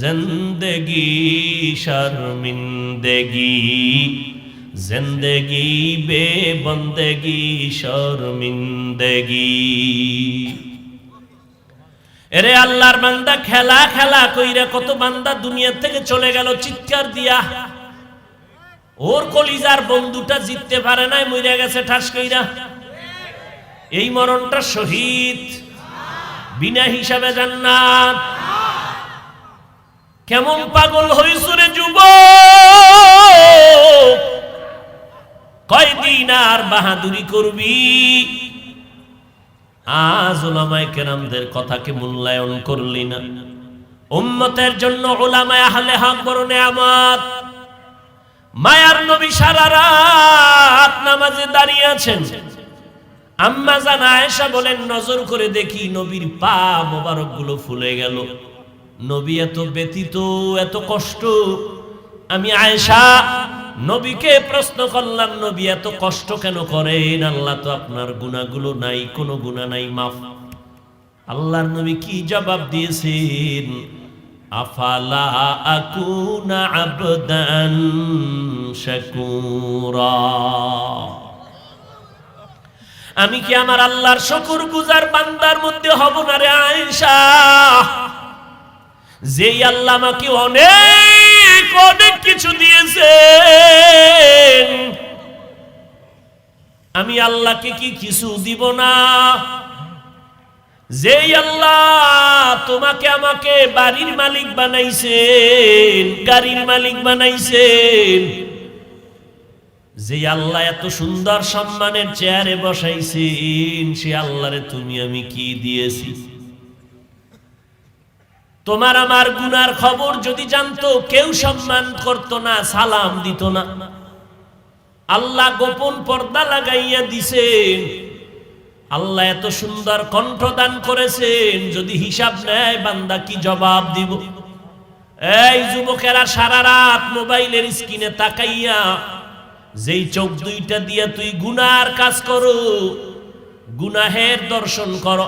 जिंदगी शर्मिंदगी, जिंदगी बे बंदगी शर्मिंदगी। এরে আল্লাহর বান্দা খেলা খেলা কইরা কত বান্দা দুনিয়া থেকে চলে গেল চিৎকার দিয়া। ওর কলিজার বন্ধুটা জিততে পারে নাই, মইরা গেছে ঠাস কইরা। এই মরণটা শহীদ, বিনা হিসাবে জান্নাত। কেমন পাগল হইছো রে যুবক, কয়দিন আর বাহাদুরি করবি? আজ উলামায়ে কেরামদের কথাকে মূল্যায়ন করলি না। উম্মতের জন্য উলামায়ে আহলে হক বড় নেয়ামত। মায়ার নবী সারা রাত নামাজে দাঁড়িয়ে আছেন। আম্মা জান আয়েশা বলেন, নজর করে দেখি নবীর পা মোবারক গুলো ফুলে গেল। নবী এত ব্যথিত, এত কষ্ট। আমি আয়েশা নবীকে প্রশ্ন করলাম, নবী এত কষ্ট কেন করেন? আল্লাহ তো আপনার গুনাহগুলো নাই, কোনো গুনাহ নাই, মাফ। আল্লাহর নবী কি জবাব দিয়েছেন? আফালা আকুনা আবদান শাকুরা, আমি কি আমার আল্লাহর শুকরগুজার বান্দার মধ্যে হব না রে আয়েশা? যেই আল্লাহ আমাকে অনেক অনেক কিছু দিয়েছেন, আমি আল্লাহকে কি কিছু দিব না? যেই আল্লাহ তোমাকে আমাকে বাড়ির মালিক বানাইছেন, গাড়ির মালিক বানাইছেন, যে আল্লাহ এত সুন্দর সম্মানের চেয়ারে বসাইছেন, সে আল্লাহরে তুমি আমি কি দিয়েছি? তোমার আমার গুনার খবর যদি জানতো, কেউ সম্মান করত না, সালাম দিত না। আল্লাহ গোপন পর্দা লাগাইয়া দিছেন। আল্লাহ এত সুন্দর কণ্ঠদান করেছেন, যদি হিসাব নেয় বান্দা কি জবাব দিব? এই যুবকেরা সারা রাত মোবাইলের স্ক্রিনে তাকাইয়া, যেই চোখ দুইটা দিয়া তুই গুনার কাজ করো, গুনাহের দর্শন করো,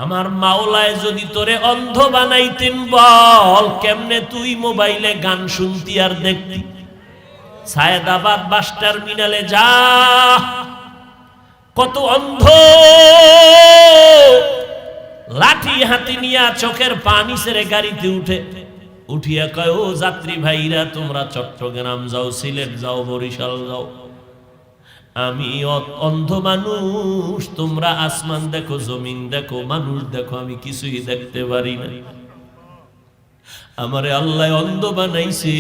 আমার মাওলায় যদি তোরে অন্ধ বানাইতেন, বল কেমনে তুই মোবাইলে গান শুনতি আর দেখতি? সায়েদাবাদ বাস টার্মিনালে যা, কত অন্ধ লাঠি হাতে নিয়া চোখের পানি ছেড়ে গাড়িতে উঠিয়া কয়, ও যাত্রী ভাইরা, তোমরা চট্টগ্রাম যাও, সিলেট যাও, বরিশাল যাও, আমি অন্ধ মানুষ, তোমরা আসমান দেখো, জমিন দেখো, মানুষ দেখো, আমি কিছুই দেখতে পারি না। আমারে আল্লাহ অন্ধ বানাইছে,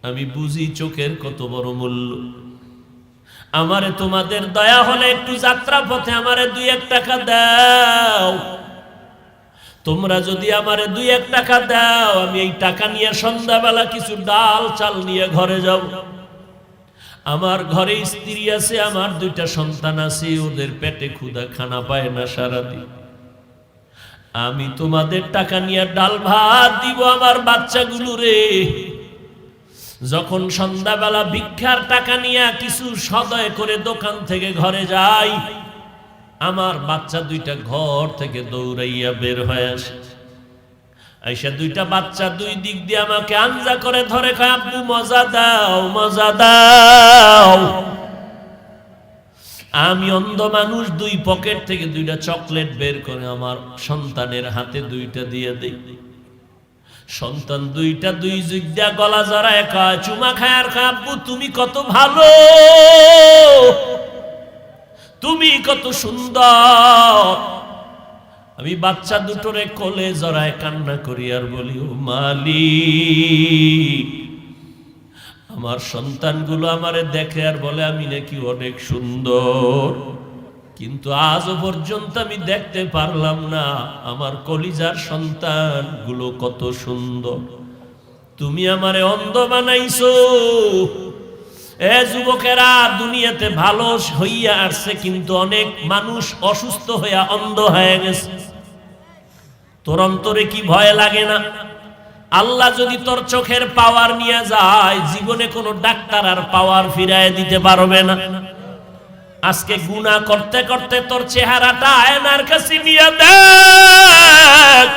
আমি বুঝি চোখের কত বড় মূল্য। আমারে তোমাদের দয়া হলে একটু যাত্রা পথে আমারে 2-1 টাকা দাও, তোমরা যদি আমারে 2-1 টাকা দাও, আমি এই টাকা নিয়ে সন্ধ্যাবেলা কিছু ডাল চাল নিয়ে ঘরে যাব। আমার ঘরে স্ত্রী আছে, আমার 2টা সন্তান আছে, ওদের পেটে ক্ষুধা, খানা পায় না সারাদিন। আমি তোমাদের টাকা নিয়ে ডাল ভাত দিব আমার বাচ্চাগুলো রে। যখন সন্ধ্যাবেলা ভিক্ষার টাকা নিয়ে কিছু সদয় করে দোকান থেকে ঘরে যাই, আমার বাচ্চা 2টা ঘর থেকে দৌড়াইয়া বের হয়ে আসে। আইসা 2টা বাচ্চা 2 দিক দিয়ে আমাকে আঞ্জা করে ধরে কয়, আব্বু মজা দাও, মজা দাও। আমি অন্ধ মানুষ, 2 পকেট থেকে 2টা চকলেট বের করে আমার সন্তানের হাতে 2টা দিয়ে দেই। সন্তান 2টা 2 যুগ দিয়া গলা জড়ায় কয়, চুমা খায় আর কয়, আব্বু তুমি কত ভালো, তুমি কত সুন্দর। আমি বাচ্চা দুটোরে কোলে জড়ায় কান্না করি আর বলি, ও মালিক, আমার সন্তানগুলো আমারে দেখে আর বলে আমি নাকি অনেক সুন্দর, কিন্তু আজও পর্যন্ত আমি দেখতে পারলাম না আমার কলিজার সন্তানগুলো কত সুন্দর। তুমি আমারে অন্ধ বানাইছো। এ যুবকেরা, দুনিয়াতে ভালো হইয়া আসছে, কিন্তু অনেক মানুষ অসুস্থ হইয়া অন্ধ হয়ে গেছে। তোর অন্তরে কি ভয় লাগে না? আল্লাহ যদি তোর চোখের পাওয়ার নিয়ে যায়, জীবনে কোনো ডাক্তার আর পাওয়ার ফিরায় দিতে পারবে না। আজকে গুনাহ করতে করতে তোর চেহারাটা আয়নার কাছে নিয়ে দেখ,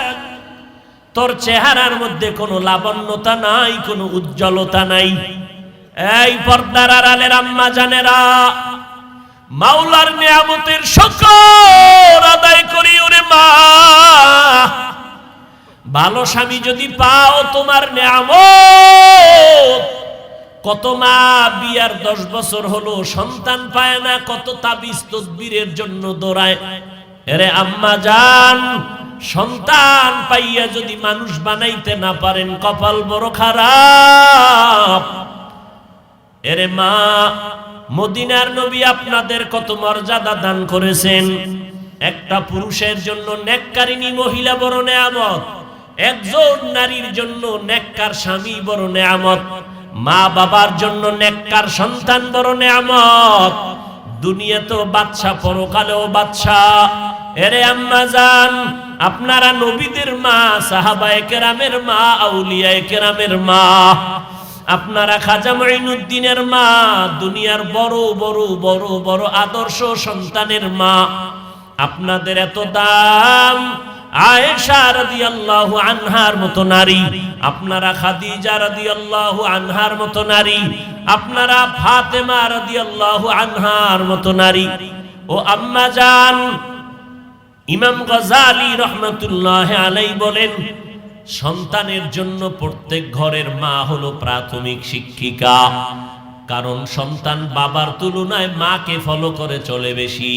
তোর চেহারার মধ্যে কোনো লাবণ্যতা নাই, কোনো উজ্জ্বলতা নাই। এই পর্দার আড়ালের আম্মা জানেরা, মাওলার নিয়ামতের শুকর আদায় করি ওরে মা। ভালো স্বামী যদি পাও, তোমার নিয়ামত। কত মা বিয়ার 10 বছর হলো সন্তান পায় না, কত তাবিজ তদবিরের জন্য দৌড়ায়। এরে আম্মা জান, সন্তান পাইয়া যদি মানুষ বানাইতে না পারেন, কপাল বড় খারাপ। এরে মা, মদিনার নবী আপনাদের কত মর্যাদা দান করেছেন। একটা পুরুষের জন্য নেককারিনী মহিলা বড় নেয়ামত, একজন নারীর জন্য নেককার স্বামী বড় নেয়ামত, মা বাবার জন্য নেককার সন্তান বড় নেয়ামত। দুনিয়াতেও বাদশা, পরকালেও বাদশা। এরে আম্মা জান, আপনারা নবীদের মা, সাহাবায়ে কেরামের মা, আউলিয়ায়ে কেরামের মা, আপনারা খাজা মুঈনুদ্দিনের মা, দুনিয়ার বড় বড় বড় বড় আদর্শ সন্তানের মা। আপনাদের এত দাম। আয়েশা রাদিয়াল্লাহু আনহার মতো নারী, আপনারা খাদিজা রাদিয়াল্লাহু আনহার মতো নারী, আপনারা ফাতেমা রাদিয়াল্লাহু আনহার মতো নারী। ও আম্মা জান, ইমাম গজালি রহমাতুল্লাহি আলাইহি বলেন, সন্তানের জন্য প্রত্যেক ঘরের মা হলো প্রাথমিক শিক্ষিকা। কারণ সন্তান বাবার তুলনায় মাকে ফলো করে চলে বেশি,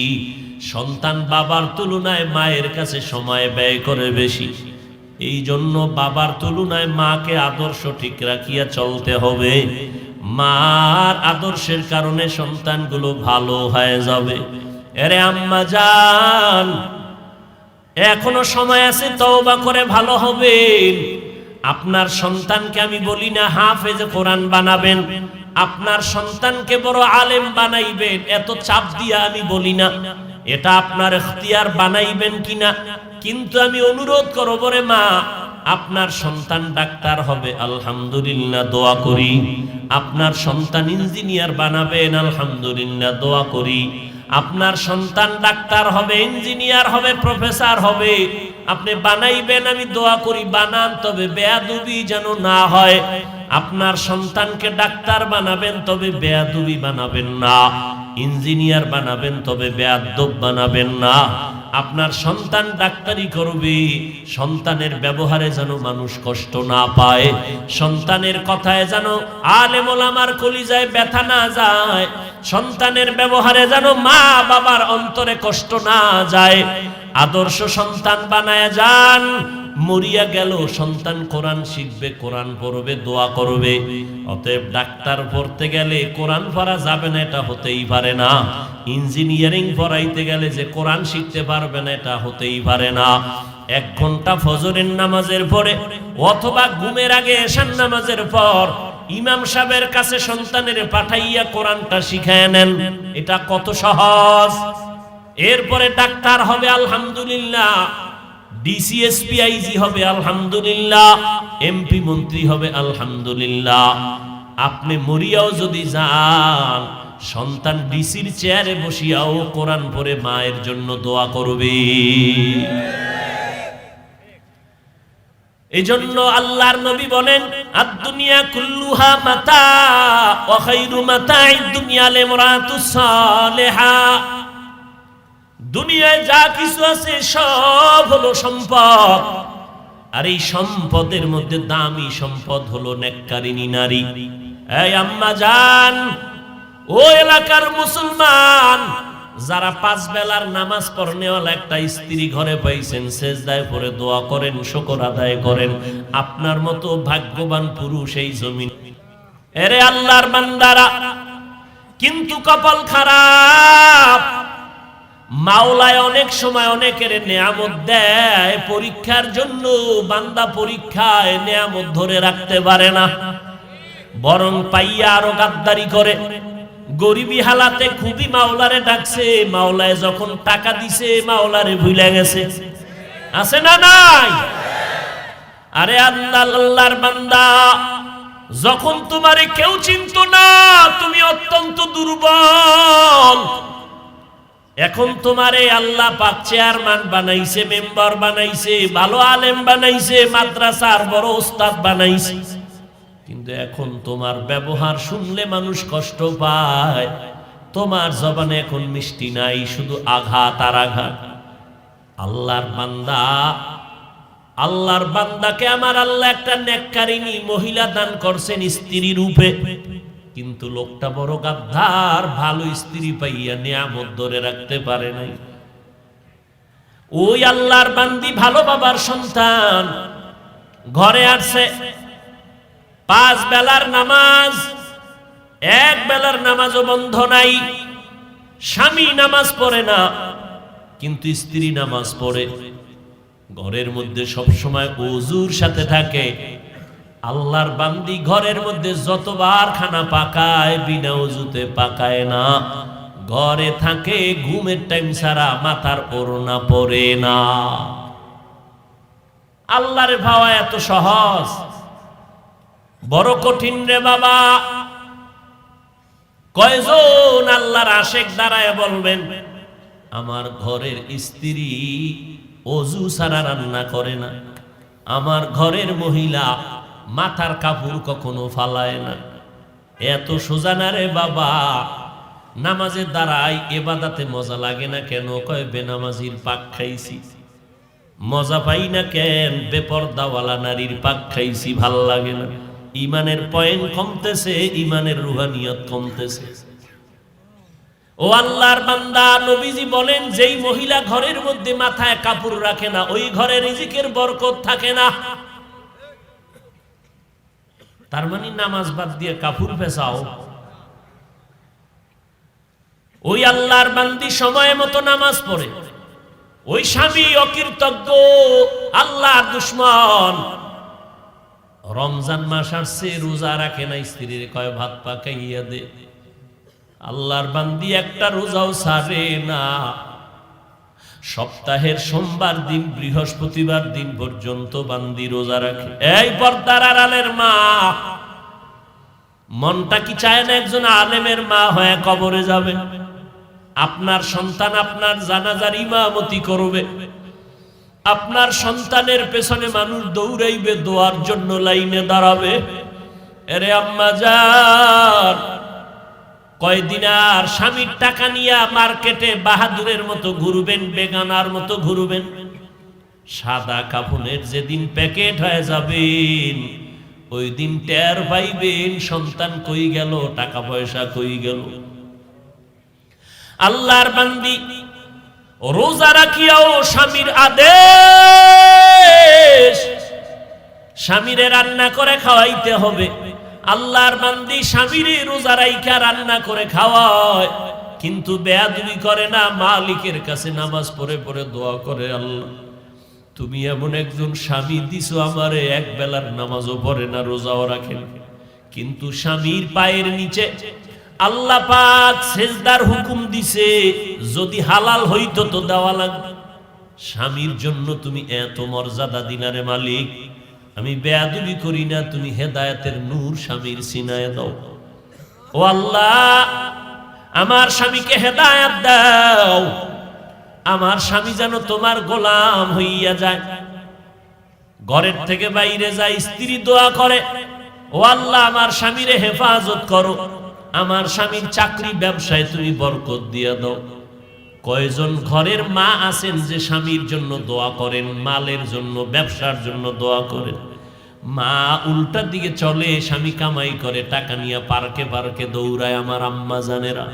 সন্তান বাবার তুলনায় মায়ের কাছে সময় ব্যয় করে বেশি। এই জন্য বাবার তুলনায় মাকে আদর্শ ঠিক রাখিয়া চলতে হবে। মার আদর্শের কারণে সন্তানগুলো ভালো হয়ে যাবে। এরে আম্মা জান, এখনো সময় আছে, তওবা করে ভালো হবেন। আপনার সন্তানকে আমি বলি না হাফেজে কোরআন বানাবেন, আপনার সন্তানকে বড় আলেম বানাইবেন, এত চাপ দিয়া আমি বলি না। এটা আপনার ইখতিয়ার, বানাইবেন কিনা। কিন্তু আমি অনুরোধ করব রে মা, আপনার সন্তান ডাক্তার হবে, আলহামদুলিল্লাহ, দোয়া করি। আপনার সন্তান ইঞ্জিনিয়ার বানাবেন, আলহামদুলিল্লাহ, দোয়া করি। আপনার সন্তান ডাক্তার হবে, ইঞ্জিনিয়ার হবে, প্রফেসর হবে, আপনি বানাইবেন, আমি দোয়া করি, বানান, তবে বেয়াদবি যেন না হয়। আপনার সন্তানকে ডাক্তার বানাবেন, তবে বেয়াদবি বানাবেন না। ইঞ্জিনিয়ার বানাবেন, তবে বেয়াদব বানাবেন না। আপনার সন্তান ডাক্তারি করবে, সন্তানের ব্যবহারে যেন মানুষ কষ্ট না পায়, সন্তানের কথায় যেন আলেম ওলামার কলিজায় ব্যথা না যায়, সন্তানের ব্যবহারে যেন মা বাবার অন্তরে কষ্ট না যায়। আদর্শ সন্তান বানায় যান। মরিয়া গেল সন্তান কোরআন শিখবে, কোরআন পড়বে, দোয়া করবে। অতএব ডাক্তার পড়তে গেলে কোরআন পড়া যাবে না, এটা হতেই পারে না। ইঞ্জিনিয়ারিং পড়াইতে গেলে যে কোরআন শিখতে পারবে না, এটা হতেই পারে না। 1 ঘন্টা ফজরের নামাজের পরে অথবা ঘুমের আগে এশার নামাজের পর ইমাম সাহেবের কাছে সন্তানের পাঠাইয়া কোরআনটা শিখায় নেন। এটা কত সহজ। এরপরে ডাক্তার হবে আলহামদুলিল্লাহ, ডিসিএসপি আইজি হবে আলহামদুলিল্লাহ, এমপি মন্ত্রী হবে আলহামদুলিল্লাহ। আপনি মরিয়াও যদি যান, সন্তান ডিসির চেয়ারে বসিয়াও কোরআন পড়ে মায়ের জন্য দোয়া করবে। এজন্য আল্লাহর নবী বলেন, আদ-দুনিয়া কুল্লুহা মাতা ওয়া খায়রু মাতা'id দুনিয়া লিমরাতুস সালিহা। দুনিয়ায় যা কিছু আছে সব হলো সম্পদ, আর এই সম্পদের মধ্যে দামি সম্পদ হলো নেককারিনী নারী। এই আম্মা জান, ও এলাকার মুসলমান, যারা 5 বেলার নামাজ পড়নেওয়ালা একটা স্ত্রী ঘরে পাইছেন, সেজদায় পড়ে দোয়া করেন, শুকর আদায় করেন। আপনার মতো ভাগ্যবান পুরুষ এই জমিন। এরে আল্লাহর বান্দারা, কিন্তু কপাল খারাপ, মাওলায় অনেক সময় অনেকের নেয়ামত দেয় পরীক্ষার জন্য। বান্দা পরীক্ষায় নেয়ামত ধরে রাখতে পারে না, বরং পাইয়া আরো গাদ্দারি করে। গরিবী হালাতে খুবই মাওলারে ডাকছে, মাওলায় যখন টাকা দিছে মাওলারে ভুলে গেছে। আছে না নাই? আরে আল্লাহর বান্দা, যখন তোমারে কেউ চিনত না, তুমি অত্যন্ত দুর্বল, এখন তোমারে আল্লাহ পাক চেয়ারম্যান বানাইছে, মেম্বার বানাইছে, ভালো আলেম বানাইছে, মাদ্রাসার বড় ওস্তাদ বানাইছে, কিন্তু এখন তোমার ব্যবহার শুনলে মানুষ কষ্ট পায়। তোমার জবানে এখন মিষ্টি নাই, শুধু আঘাত আর আঘাত। আল্লাহর বান্দাকে আমার আল্লাহ একটা নেককারিনী মহিলা দান করছেন স্ত্রী রূপে, কিন্তু লোকটা বড় গাদ্দার, ভালো স্ত্রী পাইয়া নিয়ামত ধরে রাখতে পারে নাই। ওই আল্লাহর বান্দি ভালো বাবার সন্তান, ঘরে আসছে 5 বেলার নামাজ, 1 বেলার নামাজও বন্ধ নাই। স্বামী নামাজ পড়ে না, কিন্তু স্ত্রী নামাজ পড়ে। ঘরের মধ্যে সব সময় ওযুর সাথে থাকে। আল্লাহর বান্দি ঘরের মধ্যে যতবার খানা পাকায়, বিনা ওযুতে পাকায় না। ঘরে থাকে, ঘুমের টাইম ছাড়া মাথার ওড়না পরে না। আল্লাহর ভাওয়া এত সহজ, বড় কঠিন রে বাবা। কয়জন আল্লাহর আশেক দাঁড়ায় বলবেন, আমার ঘরের স্ত্রী ওযু ছাড়া রান্না করে না, আমার ঘরের মহিলা মাথার কাপড় কখনো ফালায় না। এত সোজা না রে বাবা। নামাজের দ্বারাই ইবাদতে মজা লাগে না কেন? কয় বেনামাজির পাক খাইছি। মজা পাই না কেন? বেপরদাওয়ালা নারীর পাক খাইছি, ভাল লাগে না। ইমানের পয়েন্ট কমতেছে, ইমানের রুহানিয়ত কমতেছে। ও আল্লাহর বান্দা, নবীজি বলেন, যেই মহিলা ঘরের মধ্যে মাথায় কাপড় রাখে না, ওই ঘরে রিজিকের বরকত থাকে না। তার মানে নামাজ বাদ দিয়ে কাপড় পেছাও। ওই আল্লাহর বান্দি সময় মতো নামাজ পড়ে, ওই স্বামী অকৃতজ্ঞ, আল্লাহর দুশমন। রমজান মাস আসছে, রোজা রাখে না, স্ত্রীর কয় ভাত পাকাইয়া দে। আল্লাহর বান্দি একটা রোজাও ছাড়ে না। সপ্তাহের সোমবার দিন, বৃহস্পতিবার দিন পর্যন্ত বান্দি রোজা রাখে। এই পর্দার আড়ালের মা, মনটা কি চায় না একজন আলেমের মা হয়ে কবরে যাবে? আপনার সন্তান আপনার জানাজার ইমামতি করবে, আপনার সন্তানের পেছনে মানুষ দৌড়াইবে, দোয়ার জন্য লাইনে দাঁড়াবে। এরে আম্মা জান, কয়দিন আর স্বামীর টাকা নিয়ে মার্কেটে বাহাদুরের মতো ঘুরবেন, বেগানার মতো ঘুরবেন? সাদা কাফনের যেদিন প্যাকেট হয়ে যাবেন, ওই দিন টের পাইবেন সন্তান কই গেল, টাকা পয়সা কই গেল। আল্লাহর বান্দি রোজা রাখিয়াও স্বামীর আদেশ, স্বামীরে রান্না করে খাওয়াইতে হবে। আল্লাহর বান্দি স্বামীরে রোজা রাইখা রান্না করে খাওয়ায়, কিন্তু বেয়াদবি করে না, মালিকের কাছে নামাজ পড়ে পড়ে দোয়া করে, আল্লাহ তুমি এমন একজন স্বামী দিছো আমারে, এক বেলার নামাজও পড়ে না, রোজাও রাখেন, কিন্তু স্বামীর পায়ের নিচে আল্লাহ পাক সেজদার হুকুম দিছে, যদি হালাল হইতো তো দেওয়া লাগবে। স্বামীর জন্য তুমি এত মর্যাদা দিনারে মালিক, আমি বেয়াদবি করি না, তুমি হেদায়েতের নূর স্বামীর সিনায় দাও। ও আল্লাহ, আমার স্বামীকে হেদায়েত দাও, আমার স্বামী যেন তোমার গোলাম হইয়া যায়। ঘরের থেকে বাইরে যায়, স্ত্রী দোয়া করে, ও আল্লাহ আমার স্বামীরে হেফাজত করো, আমার স্বামীর চাকরি ব্যবসায় তুমি বরকত দিয়ে দাও। কয়জন ঘরের মা আছেন যে স্বামীর জন্য দোয়া করেন, মালের জন্য, ব্যবসার জন্য দোয়া করেন? মা উল্টার দিকে চলে, স্বামী কামাই করে, টাকা নিয়ে পার্কে পার্কে দৌড়ায়। আমার আম্মা জানেরা,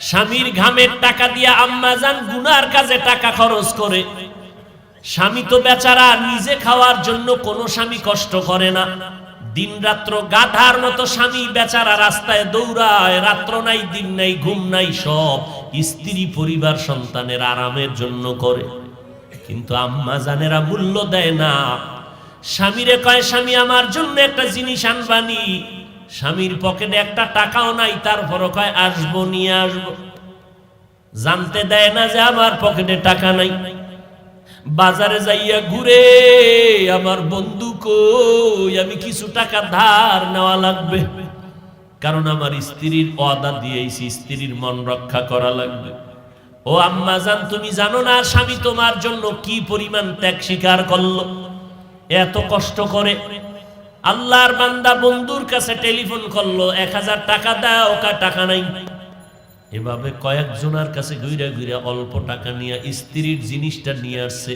স্বামীর ঘামের টাকা দিয়ে আম্মা জান গুনার কাজে টাকা খরচ করে। স্বামী তো বেচারা নিজে খাওয়ার জন্য কোনো স্বামী কষ্ট করে না, দিন রাত্র গাধার মতো স্বামী বেচারা রাস্তায় দৌড়ায়, রাত্র নাই দিন নাই ঘুম নাই, সব স্ত্রী পরিবার সন্তানের আরামের জন্য করে। কিন্তু আম্মা জানেরা মূল্য দেয় না। স্বামীরে কয়, স্বামী আমার জন্য একটা জিনিস আনবানি, স্বামীর পকেটে একটা টাকাও নাই, তারপরও কয় আসবো, নিয়ে আসবো। জানতে দেয় না যে আমার পকেটে টাকা নাই। বাজারে যাইয়া ঘুরে, আমার বন্ধু কই, আমি কিছু টাকা ধার নেওয়া লাগবে, কারণ আমার স্ত্রীর ওয়াদা দিয়েছি, স্ত্রীর মন রক্ষা করা লাগবে। ও আম্মা জান, তুমি জানো না স্বামী তোমার জন্য কি পরিমাণ ত্যাগ স্বীকার করলো, এত কষ্ট করে। আল্লাহর বান্দা বন্ধুর কাছে টেলিফোন করলো, 1000 টাকা দাও, টাকা নাই। এভাবে কয়েকজনের কাছে ঘুরে ঘুরে অল্প টাকা নিয়ে স্ত্রীর জিনিসটা নিয়ে আসছে,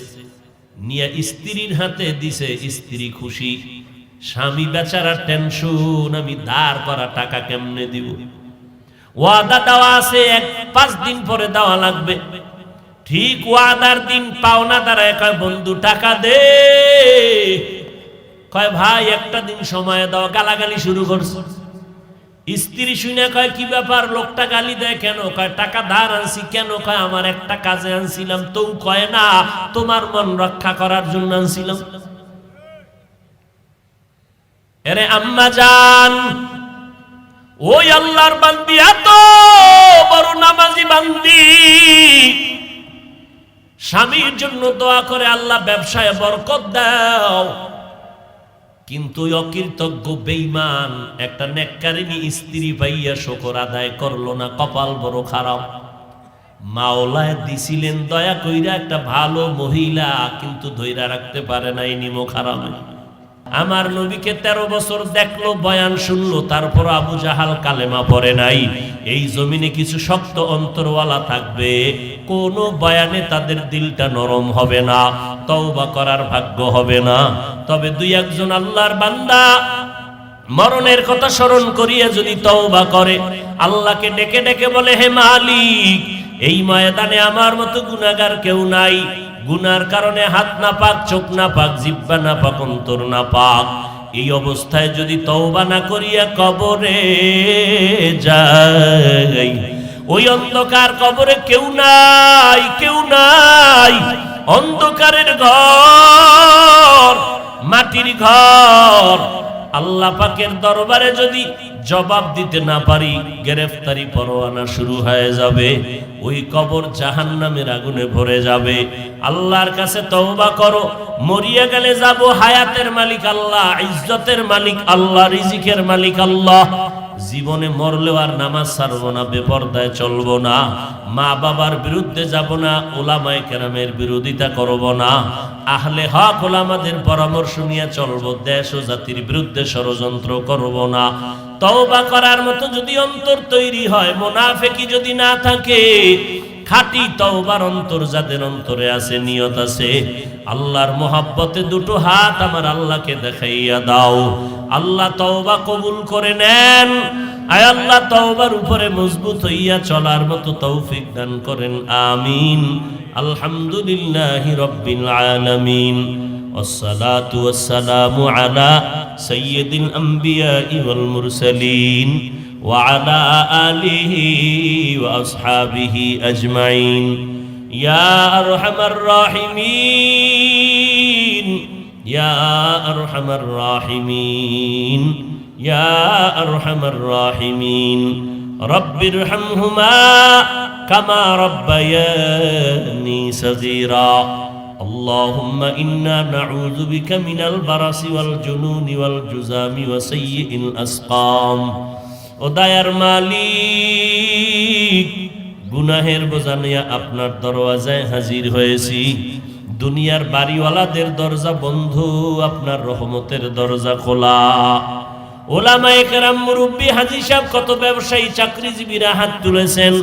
নিয়ে স্ত্রীর হাতে দিছে। স্ত্রী খুশি, স্বামী বেচারা টেনশন, আমি ধার করা টাকা কেমনে দিব। ওয়াদা দেওয়া আছে 5 দিন পরে দেওয়া লাগবে। ঠিক ওয়াদার দিন পাওনা দাঁড়ায়, কয় বন্ধু টাকা দে। কয় ভাই একটা দিন সময় দাও। গালাগালি শুরু করছে। স্ত্রী শুনে কয় কি ব্যাপার, লোকটা গালি দেয় কেন? কয় টাকা ধার আনছি। কেন? কয় আমার একটা কাজে আনছিলাম। তো কয় না, তোমার মন রক্ষা করার জন্য আনছিলাম। আরে আম্মা জান, ওই আল্লাহর বান্দি, এত বড় নামাজি বান্দি, স্বামীর জন্য দোয়া করে আল্লাহ ব্যবসায় বরকত দাও, কিন্তু অকৃতজ্ঞ বেঈমান একটা নেককারিনী স্ত্রী পাইয়া শুকর আদায় করলো না। কপাল বড় খারাপ। মাওলায় দিছিলেন দয়া কইরা একটা ভালো মহিলা, কিন্তু ধইরা রাখতে পারে নাই নিমক হারামে। আমার নবীকে 13 বছর দেখলো, বয়ান শুনলো, তারপর আবু জাহাল কালেমা পড়ে নাই। এই জমিনে কিছু শক্ত অন্তরওয়ালা থাকবে, কোন বয়ানে তাদের দিলটা নরম হবে না, তওবা করার ভাগ্য হবে না। তবে 2-1 আল্লাহর বান্দা মরণের কথা স্মরণ করিয়া যদি তওবা করে, আল্লাহকে ডেকে ডেকে বলে, হে মালিক, এই ময়দানে আমার মতো গুনাহগার কেউ নাই। গুনার কারণে হাত না পাক, চোখ না পাক, জিহ্বা না পাক, অন্তর না পাক। এই অবস্থায় যদি তওবা না করিয়া কবরে যাই, ওই অন্ধকার কবরে কেউ নাই, কেউ নাই। অন্ধকারের ঘর, মাটির ঘর, আল্লাহ পাকের দরবারে যদি জবাব দিতে না পারি, গ্রেফতারি পরোয়ানা শুরু হয়ে যাবে। ওই কবর জাহান্নামের আগুনে ভরে যাবে। আল্লাহর কাছে তওবা করো। মরিয়া গেলে যাব, হায়াতের মালিক আল্লাহ, ইজ্জতের মালিক আল্লাহ, রিজিকের মালিক আল্লাহ। জীবনে মরলেও আর নামাজ ছাড়বো না, বেপরদায় চলবো না, মা বাবার বিরুদ্ধে যাব না, ওলামায়ে কেরামের বিরোধিতা করব না, আহলে হক ওলামাদের পরামর্শ নিয়ে চলবো, দেশ ও জাতির বিরুদ্ধে ষড়যন্ত্র করব না। তওবা করার মতো যদি অন্তর তৈরি হয়, মুনাফিকি যদি না থাকে, খাঁটি তওবার অন্তর যাদের অন্তরে আছে, নিয়ত আছে, আল্লাহর মোহাব্বতে 2 হাত আমার আল্লাহকে দেখাইয়া দাও। আল্লাহ তওবা কবুল করে নেন। আয় আল্লাহ, তওবার উপরে মজবুত হইয়া চলার মতো তৌফিক দান করেন। আমিন। আলহামদুলিল্লাহি রাব্বিল আলামিন। ওয়াসসালাতু ওয়াসসালামু আলা সাইয়্যিদিল আমবিয়াই ওয়াল মুরসালিন ওয়া আলা আলিহি ওয়া আসহাবিহি আজমাইন। ইয়া আরহামার রাহিমিন, ইয়া আরহামার রাহিমিন, ইয়া আরহামার রাহিমিন। রব্বিরহামহুমা কামা রাব্বায়ানি সাগীরা। আল্লাহুম্মা ইন্না নাউযু বিকা মিনাল বারাসি ওয়াল জুনুনি ওয়াল জুযামি ওয়া সাইয়্যিল আসকাম। ও দয়ার মালিক, গুনাহের বোঝা নিয়ে আপনার দরওয়াজায় হাজির হয়েছি। দুনিয়ার বাড়িওয়ালাদের দরজা বন্ধ, আপনার রহমতের দরজা খোলা। ওলামায়ে কেরাম, মুরব্বী, হাজী সাহেব, কত ব্যবসায়ী, চাকরিজীবীরা হাত তুলেছেন।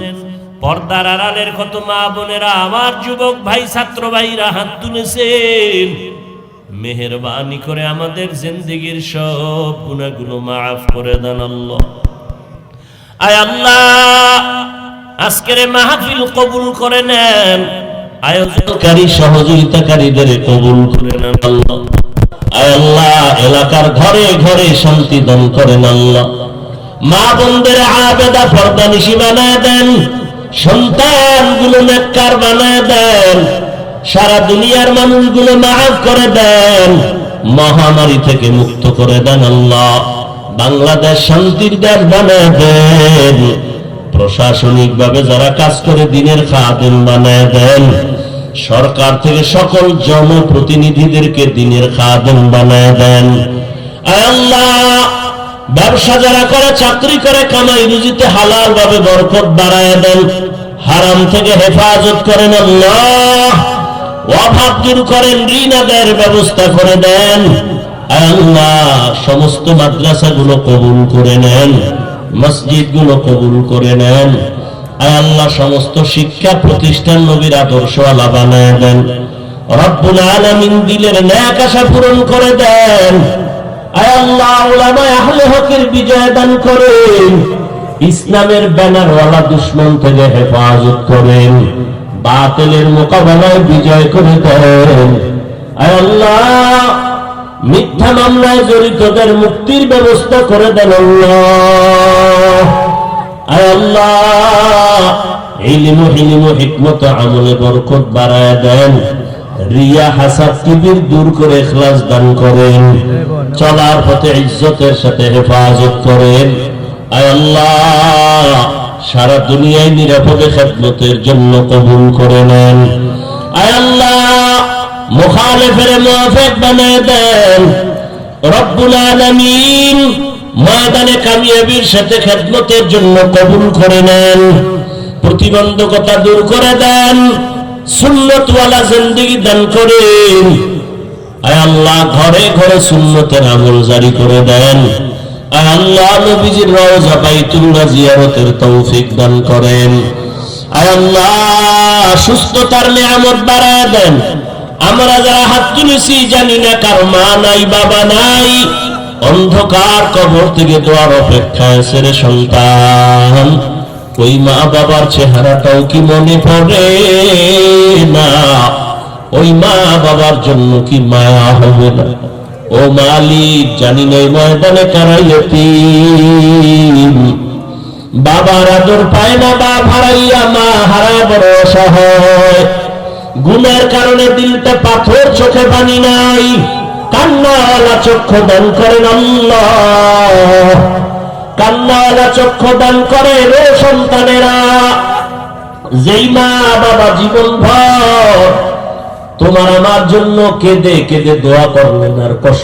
পর্দার আড়ালের কত মা বোনেরা, আমার যুবক ভাই, ছাত্র ভাইরা হাত তুলেছেন। মেহেরবানি করে আমাদের জিন্দেগীর সব গুনাহগুলো মাফ করে দেন আল্লাহ। আয় আল্লাহ, আজকের মাহফিল কবুল করে নেন। আয়োজনকারী সহযোগিতাকারীদের কবুল করে নেন আল্লাহ। আয় আল্লাহ, এলাকার ঘরে ঘরে শান্তি দান করেন আল্লাহ। মা বোনদের আবেদা পর্দানিশী বানায় দেন, সন্তানগুলো নেককার বানায় দেন, সারা দুনিয়ার মানুষগুলো মাফ করে দেন, মহামারী থেকে মুক্ত করে দেন আল্লাহ। বাংলাদেশ শান্তির দেশ বানায় দেন। প্রশাসনিক ভাবে যারা কাজ করে দিনের খাদেম বানায় দেন। সরকার থেকে সকল জনপ্রতিনিধিদেরকে দিনের খাদেম বানায় দেন। আয় আল্লাহ, ব্যবসা যারা করে, চাকরি করে, কামাই রুজিতে হালাল ভাবে বরকত বাড়ায় দেন। হারাম থেকে হেফাজত করেন আল্লাহ। অভাব দূর করেন, ঋণ আদায়ের ব্যবস্থা করে দেন। আয় আল্লাহ, সমস্ত মাদ্রাসাগুলো কবুল করে নেন, মসজিদগুলো কবুল করে নেন। আয় আল্লাহ, সমস্ত শিক্ষা প্রতিষ্ঠান নবীর আদর্শওয়ালা বানায় দেন। রব্বুল আলামিন দিলের ন্যাক আশা পূরণ করে দেন। আয় আল্লাহ, উলামায়ে আহলে হকের বিজয় দান করেন। ইসলামের ব্যানারওয়ালা দুশমন থেকে হেফাজত করেন। বাতিলের মোকাবেলায় বিজয় করে দেন। আয় আল্লাহ, মিথ্যা মামলায় জড়িতদের মুক্তির ব্যবস্থা করে দেন আল্লাহ। আয় আল্লাহ, ইলম হিকমত আমলে বরকত বাড়ায় দেন। রিয়া হাসাদ কিবির দূর করে ইখলাস দান করেন। চলার পথে ইজ্জতের সাথে হেফাজত করেন। আয় আল্লাহ, সারা দুনিয়ায় নিরাপদে খেদমতের জন্য কবুল করে নেন। আয় আল্লাহ, মুখালিফের মুওয়াফিক বানায় দেন। রব্বুল আলামিন, ময়দানে কামিয়াবির সাথে খেদমতের জন্য কবুল করে নেন। প্রতিবন্ধকতা দূর করে দেন। সুন্নতওয়ালা জিন্দেগি দান করেন। আয় আল্লাহ, ঘরে ঘরে সুন্নতের আমল জারি করে দেন। আয় আল্লাহ, নবীজির রওজা বাইতুল্লাহ জিয়ারতের তৌফিক দান করেন। আয় আল্লাহ, সুস্থতার নিয়ামত বাড়ায় দেন। আমরা যারা হাত তুলেছি, জানি না কার মা নাই, বাবা নাই, অন্ধকার কবর থেকে দোয়ার অপেক্ষায় ছেড়ে সন্তান। ওই মা বাবার চেহারাটাও কি মনে পড়ে না? ওই মা বাবার জন্য কি মায়া হবে না? ও মালিক, জানি না এই ময়দানে কারা ইয়তীম, বাবার আদর পায় না, বাপ হারাইয়া মা হারায় বড় অসহায়। গুনার কারণে দিলটা পাথর, চোখে পানি নাই, কান্নাওয়ালা চক্ষু দান করেন আল্লাহ। কান্নাওয়ালা চক্ষু দান করেন ও সন্তানেরা। যেই মা বাবা জীবন ভর তোমার আমার জন্য কেঁদে কেঁদে দোয়া করলেন আর কষ্ট